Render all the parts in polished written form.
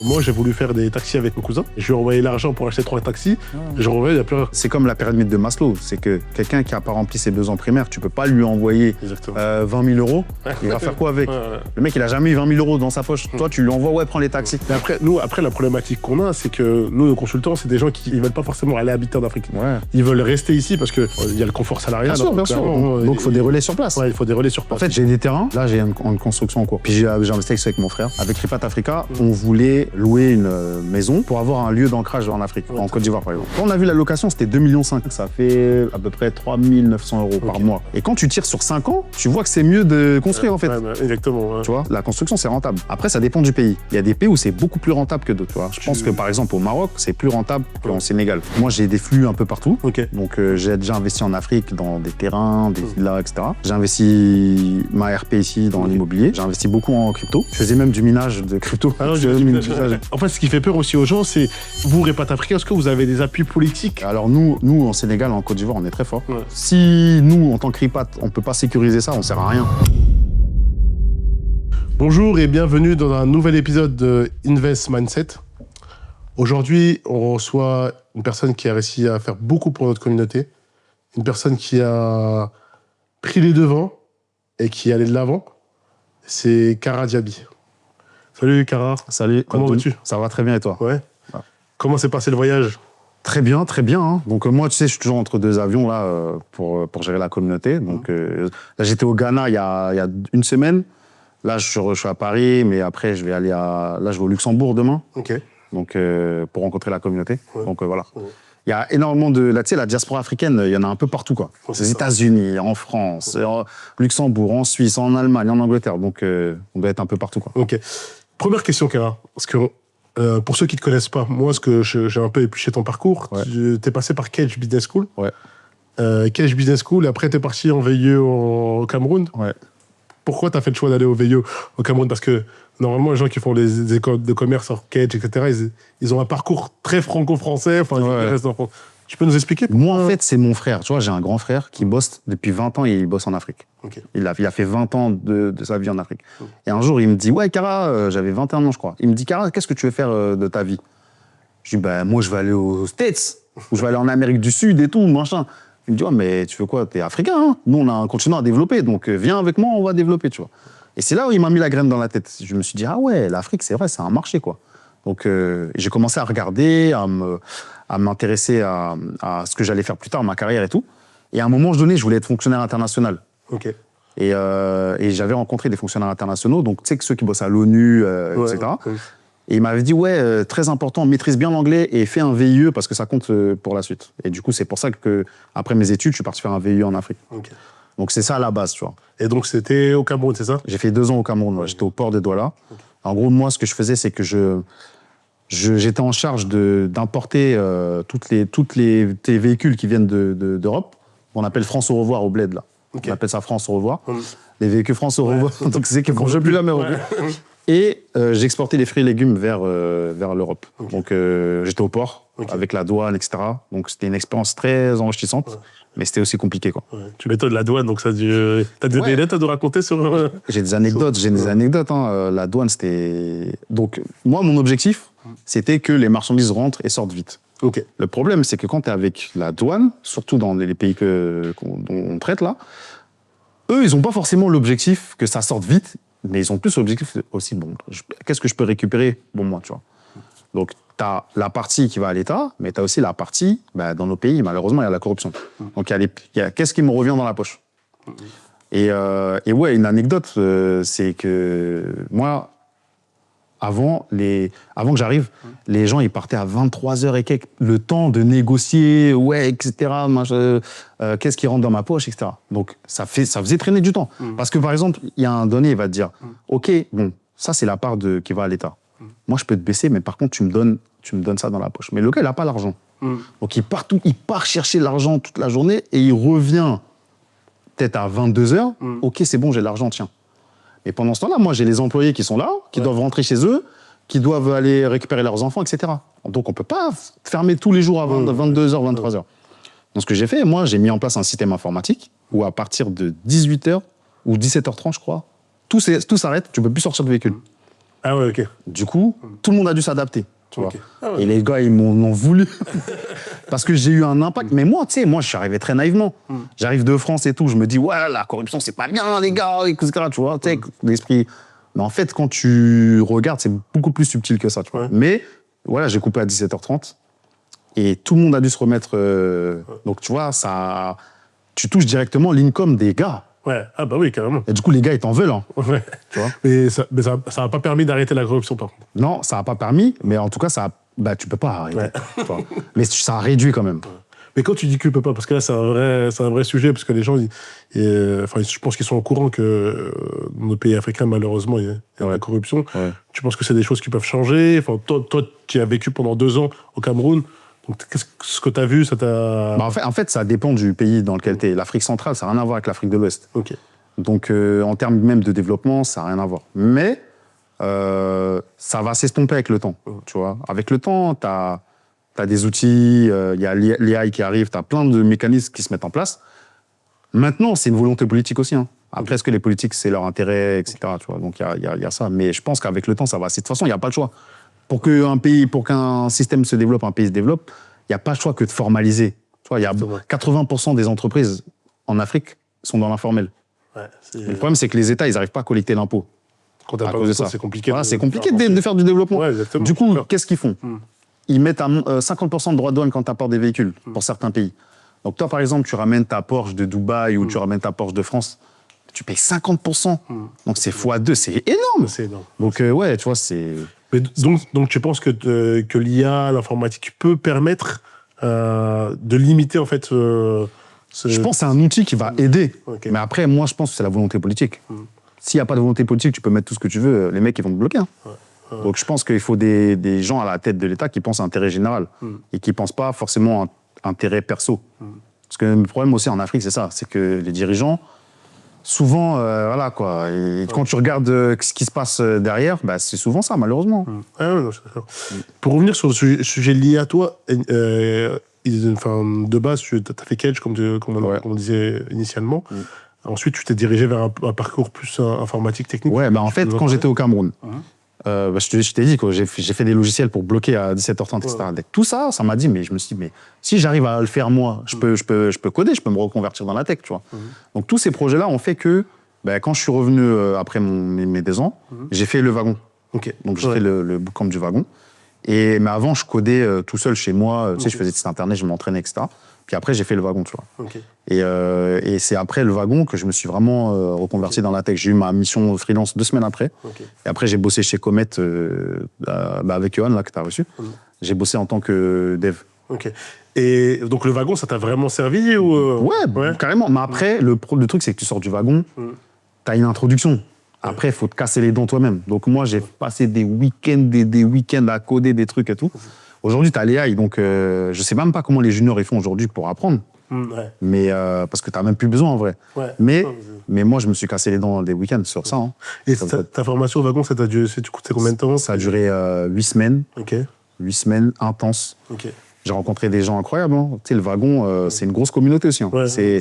Moi, j'ai voulu faire des taxis avec mon cousin. Je lui ai envoyé l'argent pour acheter 3 taxis. Je renvoie, il n'y a plus rien. C'est comme la pyramide de Maslow. C'est que quelqu'un qui n'a pas rempli ses besoins primaires, tu peux pas lui envoyer 20 000 euros. Il va faire quoi avec? Le mec, il a jamais eu 20 000 euros dans sa poche. Toi, tu lui envoies, ouais, prends les taxis. Mais après, la problématique qu'on a, c'est que nous, nos consultants, c'est des gens qui ne veulent pas forcément aller habiter en Afrique. Ouais. Ils veulent rester ici parce qu'il y a le confort salarial. Bien sûr. Donc, il faut des relais sur place. Ouais, il faut des relais sur place. En fait, j'ai des terrains. Là, j'ai une construction en cours. Puis j'ai investi avec mon frère. Avec Ripat Africa, on voulait louer une maison pour avoir un lieu d'ancrage en Afrique, en Côte d'Ivoire par exemple. Quand on a vu la location, c'était 2,5 millions. Ça fait à peu près 3 900 euros par mois. Et quand tu tires sur 5 ans, tu vois que c'est mieux de construire en fait. Exactement. Tu vois, la construction c'est rentable. Après, ça dépend du pays. Il y a des pays où c'est beaucoup plus rentable que d'autres. Je pense que par exemple au Maroc, c'est plus rentable qu'en Sénégal. Moi, j'ai des flux un peu partout. Donc j'ai déjà investi en Afrique dans des terrains, des villas, etc. J'ai investi ma RP ici dans l'immobilier. J'ai investi beaucoup en crypto. Je faisais même du minage de crypto. En fait, ce qui fait peur aussi aux gens, c'est vous, Ripat Africa, est-ce que vous avez des appuis politiques? Alors nous, en Sénégal, en Côte d'Ivoire, on est très fort. Si nous, en tant que Ripat, on peut pas sécuriser ça, on sert à rien. Bonjour et bienvenue dans un nouvel épisode de Invest Mindset. Aujourd'hui, on reçoit une personne qui a réussi à faire beaucoup pour notre communauté, une personne qui a pris les devants et qui est allée de l'avant. C'est Kara Diaby. Salut Kara. Salut. Comment vas-tu? Ça va très bien et toi? Ouais. Comment s'est passé le voyage? Très bien, très bien. Hein. Donc moi, tu sais, je suis toujours entre deux avions là pour gérer la communauté. Donc là, j'étais au Ghana il y a une semaine. Là, je suis à Paris, mais après, je vais aller là, je vais au Luxembourg demain. Donc pour rencontrer la communauté. Donc voilà. Il y a énormément de... Tu sais, la diaspora africaine, il y en a un peu partout, quoi. Aux États-Unis, en France, en Luxembourg, en Suisse, en Allemagne, en Angleterre. Donc on doit être un peu partout, quoi. Première question, Kara. Parce que pour ceux qui ne te connaissent pas, moi, ce que j'ai un peu épluché ton parcours, tu es passé par Cage Business School. Cage Business School, et après, tu es parti en VIE au Cameroun. Pourquoi tu as fait le choix d'aller au VIE au Cameroun? Parce que normalement, les gens qui font les écoles de commerce hors Cage, etc., ils ont un parcours très franco-français. Enfin, ils restent en France. Tu peux nous expliquer? Moi, en fait, c'est mon frère. Tu vois, j'ai un grand frère qui bosse depuis 20 ans et il bosse en Afrique. Il a fait 20 ans de sa vie en Afrique. Et un jour, il me dit, ouais, Kara, j'avais 21 ans, je crois. Il me dit, Kara, qu'est-ce que tu veux faire de ta vie? Je dis, bah, moi, je vais aller aux States, ou je vais aller en Amérique du Sud et tout, machin. Il me dit, ouais, mais tu veux quoi? T'es africain, hein? Nous, on a un continent à développer, donc viens avec moi, on va développer, tu vois. Et c'est là où il m'a mis la graine dans la tête. Je me suis dit, ah ouais, l'Afrique, c'est vrai, c'est un marché, quoi. Donc, j'ai commencé à regarder, à m'intéresser à ce que j'allais faire plus tard, ma carrière et tout. Et à un moment donné, je voulais être fonctionnaire international. Et j'avais rencontré des fonctionnaires internationaux, donc tu sais, ceux qui bossent à l'ONU, etc. Et il m'avait dit, ouais, très important, maîtrise bien l'anglais et fais un VIE parce que ça compte pour la suite. Et du coup, c'est pour ça que après mes études, je suis parti faire un VIE en Afrique. Donc c'est ça à la base, tu vois. Et donc c'était au Cameroun, c'est ça? J'ai fait 2 ans au Cameroun, j'étais au port de Douala. En gros, moi, ce que je faisais, c'est que j'étais en charge d'importer tous les véhicules qui viennent d'Europe. On appelle France au revoir au bled, là. On appelle ça France au revoir. Les véhicules France au revoir, donc c'est que je ne plus jamais revenir. Et j'exportais les fruits et légumes vers l'Europe. Donc j'étais au port avec la douane, etc. Donc c'était une expérience très enrichissante. Mais c'était aussi compliqué, quoi. Tu m'étonnes, la douane, donc ça a dû... T'as des anecdotes à nous raconter sur... J'ai des anecdotes, hein. La douane, c'était... Donc, moi, mon objectif, c'était que les marchandises rentrent et sortent vite. Le problème, c'est que quand t'es avec la douane, surtout dans les pays dont on traite, là, eux, ils n'ont pas forcément l'objectif que ça sorte vite, mais ils ont plus l'objectif aussi, bon, qu'est-ce que je peux récupérer pour moi, tu vois. Donc, tu as la partie qui va à l'État, mais tu as aussi la partie, bah, dans nos pays, malheureusement, il y a la corruption. Donc, il y a qu'est-ce qui me revient dans la poche. Et ouais, une anecdote, c'est que moi, avant que j'arrive, les gens, ils partaient à 23h et quelques, le temps de négocier, ouais, etc., qu'est-ce qui rentre dans ma poche, etc. Donc, ça faisait traîner du temps. Parce que, par exemple, il y a un donné, il va te dire, OK, bon, ça, c'est la part qui va à l'État. Moi, je peux te baisser, mais par contre, tu me donnes ça dans la poche. Mais le gars, il n'a pas l'argent. Donc, il part chercher l'argent toute la journée et il revient peut-être à 22h. OK, c'est bon, j'ai l'argent, tiens. Et pendant ce temps-là, moi, j'ai les employés qui sont là, qui doivent rentrer chez eux, qui doivent aller récupérer leurs enfants, etc. Donc, on ne peut pas fermer tous les jours à 22h, 23h. Donc, ce que j'ai fait, moi, j'ai mis en place un système informatique où, à partir de 18h ou 17h30, je crois, tout s'arrête, tu ne peux plus sortir de véhicule. Ah ouais, ok. Du coup, tout le monde a dû s'adapter. Okay. Ah ouais. Et les gars, ils m'en ont voulu. Parce que j'ai eu un impact. Mais moi, tu sais, moi, je suis arrivé très naïvement. J'arrive de France et tout. Je me dis, ouais, la corruption, c'est pas bien, les gars, etc. Tu vois, tu sais, l'esprit. Mais en fait, quand tu regardes, c'est beaucoup plus subtil que ça. Tu vois. Ouais. Mais voilà, j'ai coupé à 17h30. Et tout le monde a dû se remettre. Donc, tu vois, ça, tu touches directement l'income des gars. Ouais, ah bah oui, carrément. Et du coup, les gars, ils t'en veulent. Hein. Ouais. Tu vois, mais ça n'a pas permis d'arrêter la corruption, par contre. Non, ça n'a pas permis, mais en tout cas, bah, tu peux pas arrêter. Ouais. Tu vois. Mais ça a réduit quand même. Ouais. Mais quand tu dis que tu peux pas, parce que là, c'est un vrai sujet, parce que les gens, je pense qu'ils sont au courant que dans nos pays africains, malheureusement, il y a la corruption. Ouais. Tu penses que c'est des choses qui peuvent changer? Enfin, toi, tu as vécu pendant 2 ans au Cameroun. Donc, ce que tu as vu, ça t'a... Bah, en fait, ça dépend du pays dans lequel tu es. L'Afrique centrale, ça n'a rien à voir avec l'Afrique de l'Ouest. Okay. Donc, en termes même de développement, ça n'a rien à voir. Mais ça va s'estomper avec le temps. Tu vois. Avec le temps, tu as des outils, il y a l'AI qui arrive, tu as plein de mécanismes qui se mettent en place. Maintenant, c'est une volonté politique aussi. Hein. Après, est-ce que les politiques, c'est leur intérêt, etc. Tu vois. Donc, il y a ça. Mais je pense qu'avec le temps, ça va. De toute façon, il n'y a pas le choix. Pour qu'un système se développe, un pays se développe, il n'y a pas le choix que de formaliser. Tu vois, il y a 80% des entreprises en Afrique sont dans l'informel. Ouais, le problème, c'est que les États, ils n'arrivent pas à collecter l'impôt. Quand t'as pas de ça, c'est compliqué. Voilà, c'est compliqué de faire du développement. Ouais, du coup, qu'est-ce qu'ils font? Ils mettent 50% de droits de douane quand tu apportes des véhicules pour certains pays. Donc toi, par exemple, tu ramènes ta Porsche de Dubaï ou tu ramènes ta Porsche de France, tu payes 50%. Donc c'est x2, c'est énorme. C'est énorme. Donc ouais, tu vois, c'est... Mais donc tu penses que l'IA, l'informatique peut permettre de limiter en fait Je pense que c'est un outil qui va aider. Okay. Mais après, moi, je pense que c'est la volonté politique. S'il n'y a pas de volonté politique, tu peux mettre tout ce que tu veux, les mecs, ils vont te bloquer. Hein. Donc je pense qu'il faut des gens à la tête de l'État qui pensent à intérêt général et qui ne pensent pas forcément à intérêt perso. Parce que le problème aussi en Afrique, c'est ça, c'est que les dirigeants, souvent, voilà quoi, et quand tu regardes ce qui se passe derrière, bah, c'est souvent ça, malheureusement. Ah ouais, non, je suis d'accord. Pour revenir sur le sujet lié à toi, de base, tu as fait Kedge, comme on disait initialement. Ensuite, tu t'es dirigé vers un parcours plus informatique, technique. Ouais, bah en fait, quand j'étais au Cameroun, je t'ai dit que j'ai fait des logiciels pour bloquer à 17h30, etc. Tout ça, ça m'a dit, mais je me suis dit, mais si j'arrive à le faire moi, je peux coder, je peux me reconvertir dans la tech, tu vois. Donc tous ces projets-là ont fait que, quand je suis revenu après mes 2 ans, j'ai fait le wagon. Donc j'ai fait le bootcamp du wagon. Mais avant, je codais tout seul chez moi. Tu sais, je faisais des sites internet, je m'entraînais, etc. Puis après, j'ai fait le wagon, tu vois. Et c'est après le wagon que je me suis vraiment reconverti dans la tech. J'ai eu ma mission freelance 2 semaines après. Et après, j'ai bossé chez Comet avec Johan, là, que tu as reçu. J'ai bossé en tant que dev. Et donc, le wagon, ça t'a vraiment servi ou ouais, carrément. Mais après, le truc, c'est que tu sors du wagon, tu as une introduction. Après, il faut te casser les dents toi-même. Donc moi, j'ai passé des week-ends à coder des trucs et tout. Aujourd'hui, tu as l'AI, donc je sais même pas comment les juniors ils font aujourd'hui pour apprendre. Mais parce que tu n'as même plus besoin en vrai. Mais moi, je me suis cassé les dents des week-ends sur ça. Hein. Et ta formation au wagon, ça t'a duré combien de temps? Ça a duré 8 semaines. 8 semaines intenses. J'ai rencontré des gens incroyables. Hein. Tu sais, le wagon, c'est une grosse communauté aussi. Hein. Et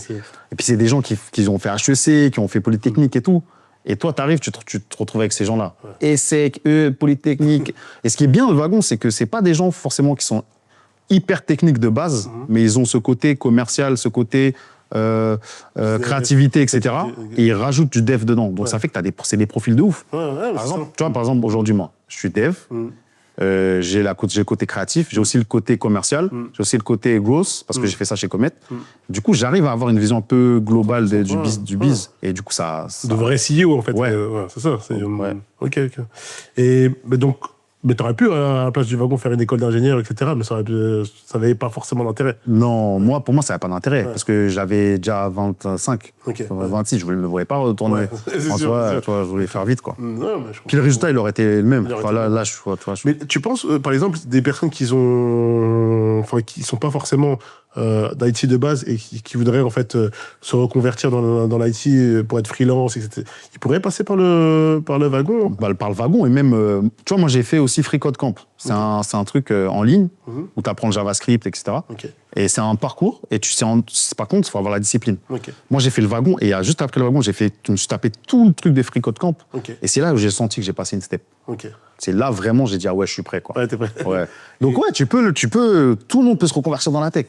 puis, c'est des gens qui ont fait HEC, qui ont fait Polytechnique et tout. Et toi, tu arrives, tu te retrouves avec ces gens-là. ESSEC, Polytechnique. Et ce qui est bien, le wagon, c'est que ce pas des gens forcément qui sont hyper techniques de base, mais ils ont ce côté commercial, ce côté créativité, etc. Et ils rajoutent du dev dedans. Donc ça fait que c'est des profils de ouf. Par exemple, aujourd'hui, moi, je suis dev. J'ai le côté créatif, j'ai aussi le côté commercial, j'ai aussi le côté growth, parce que j'ai fait ça chez Comet. Du coup, j'arrive à avoir une vision un peu globale du biz. Et du coup, ça... De vrai CEO, en fait. C'est ça. Ok. Et donc, t'aurais pu, à la place du wagon, faire une école d'ingénieur, etc., mais ça n'avait pas forcément d'intérêt. Non, pour moi, ça n'avait pas d'intérêt, parce que j'avais déjà 25, 26, je ne me voyais pas retourner. Je voulais faire vite, quoi. Puis le résultat, il aurait été le même. Mais tu penses, par exemple, des personnes qui sont pas forcément d'IT de base et qui voudraient en fait se reconvertir dans l'IT pour être freelance, etc. Ils pourraient passer par le wagon. Par le wagon et même, tu vois, moi j'ai fait aussi Free Code Camp. C'est un truc en ligne où tu apprends le JavaScript, etc. Et c'est un parcours et par contre, il faut avoir la discipline. Moi j'ai fait le wagon et juste après le wagon, je me suis tapé tout le truc des Free Code Camp. Et c'est là où j'ai senti que j'ai passé une step. C'est là vraiment, j'ai dit, ah ouais, je suis prêt, quoi. Ouais, t'es prêt. Ouais. Donc ouais, tout le monde peut se reconvertir dans la tech.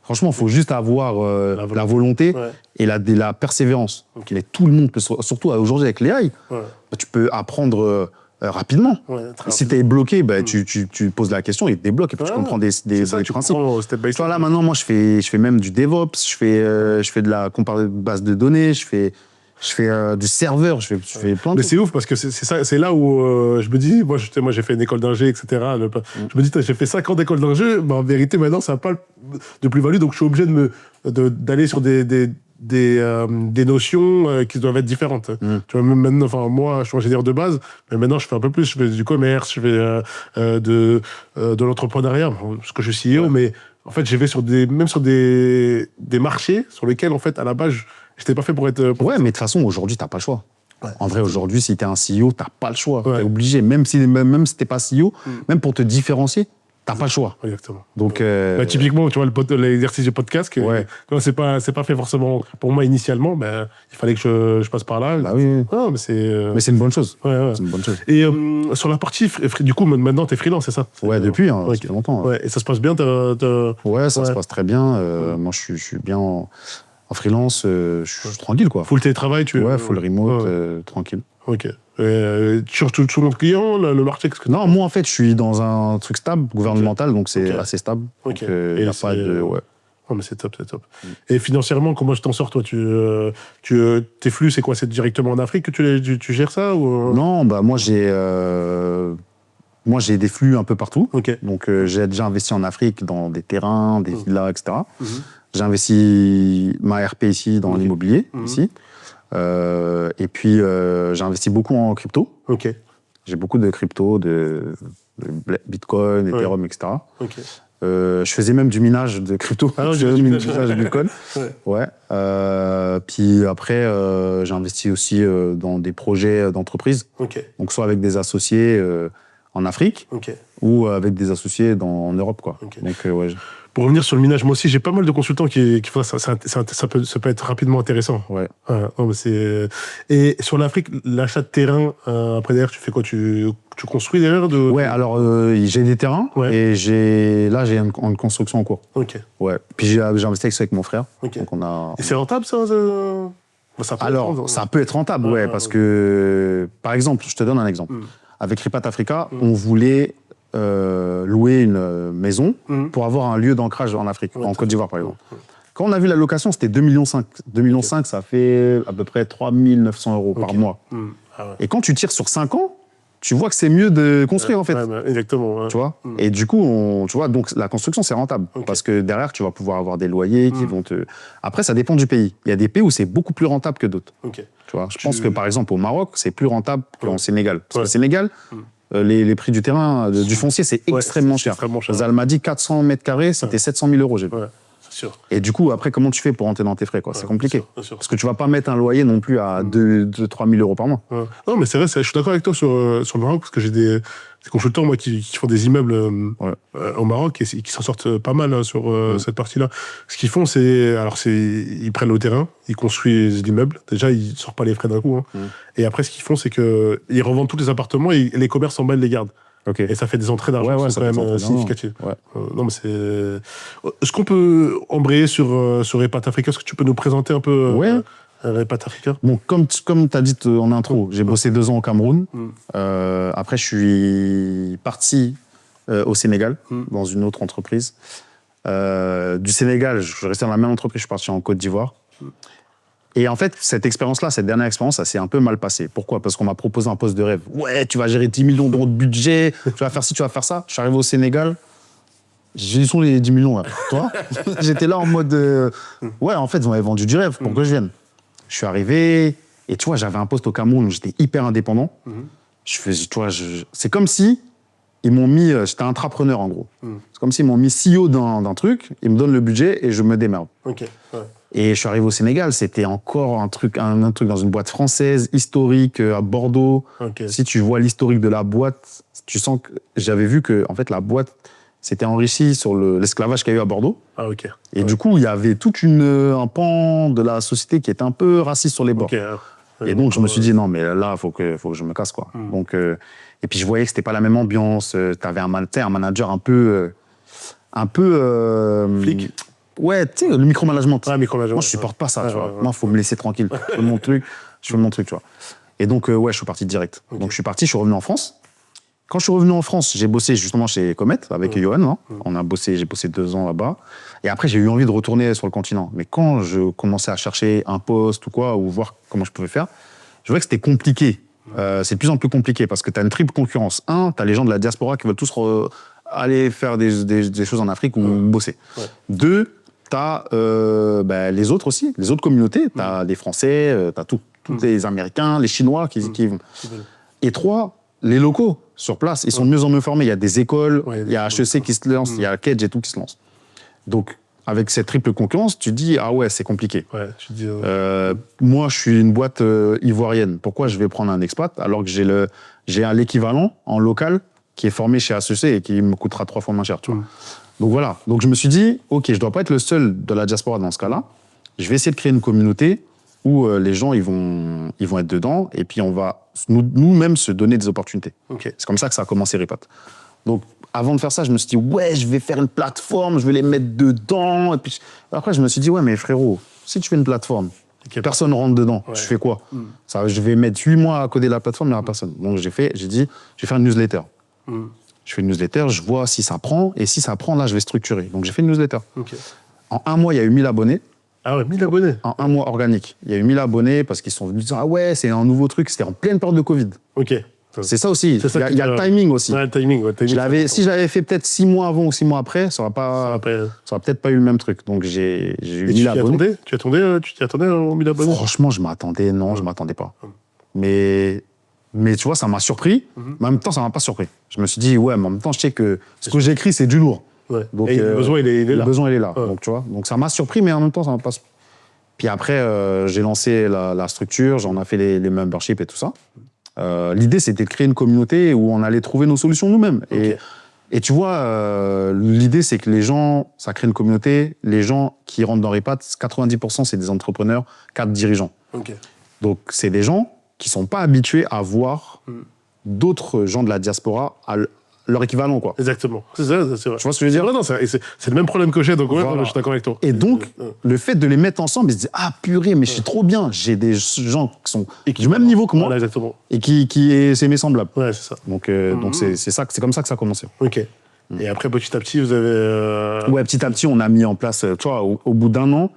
Franchement, il faut juste avoir la volonté et la persévérance. Mais tout le monde peut, surtout aujourd'hui avec l'AI, tu peux apprendre rapidement. Si tu es bloqué, tu poses la question, il te débloque et puis tu comprends des principes. Step by step. Là, maintenant, moi, je fais même du DevOps, je fais de la comparaison de base de données, je fais du serveur, je fais plein de Mais trucs. c'est ouf parce que c'est là où je me dis, moi j'ai fait une école d'ingé, etc. Je me dis, j'ai fait 5 ans d'école d'ingé, mais en vérité maintenant ça n'a pas de plus-value, donc je suis obligé d'aller sur des notions qui doivent être différentes. Tu vois, même maintenant, enfin moi je suis ingénieur de base, mais maintenant je fais un peu plus, je fais du commerce, je fais de l'entrepreneuriat, parce que je suis CEO, mais en fait j'ai fait même sur des marchés sur lesquels en fait à la base j'étais pas fait pour être... Ouais, mais de toute façon, aujourd'hui, t'as pas le choix. En vrai, aujourd'hui, si t'es un CEO, t'as pas le choix. T'es obligé, même si t'es pas CEO, même pour te différencier, t'as pas le choix. Exactement. Donc, typiquement, tu vois, l'exercice du podcast, c'est pas fait forcément pour moi initialement, mais il fallait que je passe par là. Bah oui. Ah, mais c'est une bonne chose. C'est une bonne chose. Et sur la partie, du coup, maintenant, t'es freelance, c'est ça? Ouais, depuis, depuis longtemps. Ouais. Et ça se passe bien? Ouais, ça se passe très bien. Moi, je suis bien... En freelance, je suis tranquille, quoi. Full télétravail, Ouais, full remote, tranquille. Ok. Sur ton client, le marché, qu'est-ce que... Non, moi, en fait, je suis dans un truc stable, gouvernemental, donc c'est assez stable. Ok. Donc, il n'y a pas de... Ouais. Oh, mais c'est top, c'est top. Et financièrement, comment tu t'en sors, toi? Tes flux, c'est quoi? C'est directement en Afrique que tu gères ça ou... Non, bah moi, j'ai des flux un peu partout. Donc, j'ai déjà investi en Afrique, dans des terrains, des villas, etc. J'ai investi ma RP ici dans l'immobilier, ici. Et puis, j'ai investi beaucoup en crypto. J'ai beaucoup de crypto, de Bitcoin, Ethereum, etc. Je faisais même du minage de crypto. Ah non, je faisais du minage de Bitcoin. Ouais. Puis après, j'ai investi aussi dans des projets d'entreprise. Donc, soit avec des associés en Afrique ou avec des associés en Europe, quoi. Donc, ouais. Pour revenir sur le minage, moi aussi, j'ai pas mal de consultants qui font ça. Ça peut être rapidement intéressant. Ouais. Non, mais et sur l'Afrique, l'achat de terrain, après derrière, tu fais quoi? Tu construis derrière Ouais, alors j'ai des terrains et là, j'ai une construction en cours. Ouais. Puis j'ai investi avec mon frère. Donc Et c'est rentable, ça ça peut être rentable, ouais, parce que, par exemple, je te donne un exemple. Avec Ripat Africa, on voulait louer une maison pour avoir un lieu d'ancrage en Afrique, en Côte d'Ivoire, par exemple. Quand on a vu la location, c'était 2,5 millions. 2,5 millions, ça fait à peu près 3 900 € par mois. Et quand tu tires sur 5 ans, tu vois que c'est mieux de construire, en fait. Exactement. Tu vois. Et du coup, tu vois, donc la construction, c'est rentable. Parce que derrière, tu vas pouvoir avoir des loyers qui vont te... Après, ça dépend du pays. Il y a des pays où c'est beaucoup plus rentable que d'autres. Tu vois. Je pense que, par exemple, au Maroc, c'est plus rentable qu'au Sénégal. Parce que le Sénégal... Les prix du terrain, du foncier, c'est extrêmement cher. Zal m'a dit 400 mètres carrés, c'était 700 000 €. C'est sûr. Et du coup, après, comment tu fais pour rentrer dans tes frais, quoi? C'est compliqué. Bien sûr. Parce que tu vas pas mettre un loyer non plus à 2-3 000 € par mois. Non, mais c'est vrai, je suis d'accord avec toi sur le Maroc, parce que j'ai des consultants, moi, qui font des immeubles au Maroc et qui s'en sortent pas mal sur cette partie-là. Ce qu'ils font, ils prennent le terrain, ils construisent l'immeuble. Déjà, ils ne sortent pas les frais d'un coup. Et après, ce qu'ils font, c'est qu'ils revendent tous les appartements et les commerces en bas, ils les gardent. Et ça fait des entrées d'argent qui sont quand même significatives. Non, mais c'est... Est-ce qu'on peut embrayer sur Ripat Africa? Est-ce que tu peux nous présenter un peu Ripat Africa? Bon, comme tu as dit en intro, j'ai bossé 2 ans au Cameroun. Après, je suis parti au Sénégal, dans une autre entreprise. Du Sénégal, je suis resté dans la même entreprise, je suis parti en Côte d'Ivoire. Et en fait, cette dernière expérience, ça s'est un peu mal passé. Pourquoi? Parce qu'on m'a proposé un poste de rêve. Ouais, tu vas gérer 10 millions € de budget, tu vas faire ci, tu vas faire ça. Je suis arrivé au Sénégal, j'ai dit, sont les 10 millions, là. Toi? J'étais là en mode... ouais, en fait, ils m'avaient vendu du rêve pour que je vienne. Je suis arrivé, et tu vois, j'avais un poste au Cameroun où j'étais hyper indépendant. Je faisais, tu vois, c'est comme si ils m'ont mis, j'étais entrepreneur en gros. C'est comme s'ils m'ont mis CEO d'un truc, ils me donnent le budget et je me démerde. Ok. Ouais. Et je suis arrivé au Sénégal, c'était encore un truc dans une boîte française, historique, à Bordeaux. Okay. Si tu vois l'historique de la boîte, tu sens que j'avais vu que en fait la boîte s'était enrichie sur l'esclavage qu'il y a eu à Bordeaux. Ah ok. Et du coup, il y avait tout un pan de la société qui était un peu raciste sur les bords. Okay. Et donc je me suis dit non mais là faut que je me casse quoi. Donc et puis je voyais que c'était pas la même ambiance. T'avais un manager un peu flic. Ouais, tu sais, le micromanagement. Ah, micromanagement. Moi, je supporte pas ça, tu vois. Moi, il faut me laisser tranquille. Je fais mon truc, tu vois. Et donc, ouais, je suis parti direct. Okay. Donc, je suis revenu en France. Quand je suis revenu en France, j'ai bossé justement chez Comet avec Johan. J'ai bossé 2 ans là-bas. Et après, j'ai eu envie de retourner sur le continent. Mais quand je commençais à chercher un poste ou quoi, ou voir comment je pouvais faire, je voyais que c'était compliqué. C'est de plus en plus compliqué parce que tu as une triple concurrence. Tu as les gens de la diaspora qui veulent tous aller faire des choses en Afrique ou bosser. 2, t'as les autres aussi, les autres communautés. T'as les Français, t'as tous les Américains, les Chinois qui vont. Et 3, les locaux sur place, ils sont de mieux en mieux formés. Il y a des écoles, il y a HEC qui se lance, il y a Kedge et tout qui se lance. Donc, avec cette triple concurrence, tu dis, ah ouais, c'est compliqué. Ouais, moi, je suis une boîte ivoirienne. Pourquoi je vais prendre un expat alors que j'ai l'équivalent en local qui est formé chez HEC et qui me coûtera 3 fois moins cher, tu vois. Donc voilà. Donc je me suis dit, ok, je dois pas être le seul de la diaspora dans ce cas-là. Je vais essayer de créer une communauté où les gens ils vont être dedans et puis on va nous-mêmes se donner des opportunités. Okay. C'est comme ça que ça a commencé Repat. Donc avant de faire ça, je me suis dit ouais, je vais faire une plateforme, je vais les mettre dedans. Et puis après je me suis dit ouais, mais frérot, si tu fais une plateforme, personne rentre dedans, je fais quoi? Ça, je vais mettre 8 mois à coder la plateforme, il n'y aura personne. Donc j'ai dit, je vais faire une newsletter. Je fais une newsletter, je vois si ça prend, et si ça prend, là, je vais structurer. Donc, j'ai fait une newsletter. Okay. En 1 mois, il y a eu 1000 abonnés. Ah ouais, 1000 abonnés? En 1 mois organique. Il y a eu 1000 abonnés parce qu'ils sont venus dire « Ah ouais, c'est un nouveau truc. » C'était en pleine période de Covid. Ok. C'est ça aussi. Il y a le timing aussi. Ouais, le timing. Si je l'avais fait peut-être 6 mois avant ou 6 mois après, ça n'aurait peut-être pas eu le même truc. Donc, j'ai eu 1000 abonnés. Tu t'y attendais aux 1000 abonnés? Franchement, je m'attendais pas. Mais tu vois, ça m'a surpris, mais en même temps, ça m'a pas surpris. Je me suis dit, ouais, mais en même temps, je sais que ce que j'écris, c'est du lourd. Ouais. Donc, et le besoin, il est là. Le besoin, il est là. Ouais. Donc, tu vois, donc ça m'a surpris, mais en même temps, ça m'a pas surpris. Puis après, j'ai lancé la structure, j'en ai fait les memberships et tout ça. L'idée, c'était de créer une communauté où on allait trouver nos solutions nous-mêmes. Okay. Et tu vois, l'idée, c'est que les gens, ça crée une communauté. Les gens qui rentrent dans Repat, 90%, c'est des entrepreneurs, 4 dirigeants. Okay. Donc, c'est des gens qui ne sont pas habitués à voir d'autres gens de la diaspora à leur équivalent, quoi. Exactement. C'est ça, c'est vrai. Tu vois ce que je veux dire? Non, c'est le même problème que j'ai, donc voilà. Je suis d'accord avec toi. Et donc, le fait de les mettre ensemble, ils se disent « Ah, purée, mais je suis trop bien. J'ai des gens qui sont du même niveau que moi. Voilà, exactement. Et c'est mes semblables. » Ouais, c'est ça. Donc c'est comme ça que ça a commencé. Ok. Et après, petit à petit, vous avez... Ouais, petit à petit, on a mis en place... Tu vois, au bout d'1 an,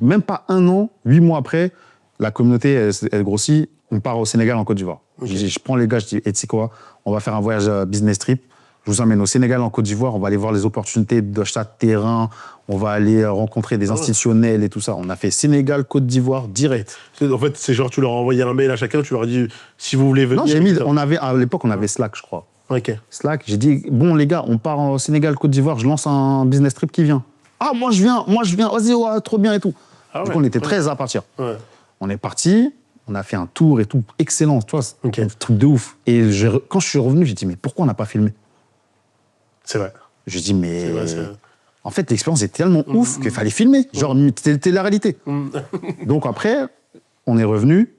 même pas 1 an, 8 mois après, la communauté, elle grossit. On part au Sénégal, en Côte d'Ivoire. Okay. Je prends les gars, je dis, et tu sais quoi, on va faire un voyage business trip. Je vous emmène au Sénégal, en Côte d'Ivoire. On va aller voir les opportunités d'achat de terrain. On va aller rencontrer des institutionnels et tout ça. On a fait Sénégal, Côte d'Ivoire, direct. En fait, c'est genre, tu leur as envoyé un mail à chacun, tu leur as dit, si vous voulez venir... Non, à l'époque, on avait Slack, je crois. Ok. Slack, j'ai dit, bon, les gars, on part au Sénégal, Côte d'Ivoire. Je lance un business trip qui vient. Ah, moi, je viens. Vas-y, ouais, trop bien et tout. Du coup, on était 13 à partir. Ouais. On est parti. On a fait un tour et tout, excellent, tu vois, un truc de ouf. Et quand je suis revenu, j'ai dit, mais pourquoi on n'a pas filmé? C'est vrai. J'ai dit, mais... En fait, l'expérience est tellement ouf qu'il fallait filmer. Genre, c'était la réalité. Donc après, on est revenu.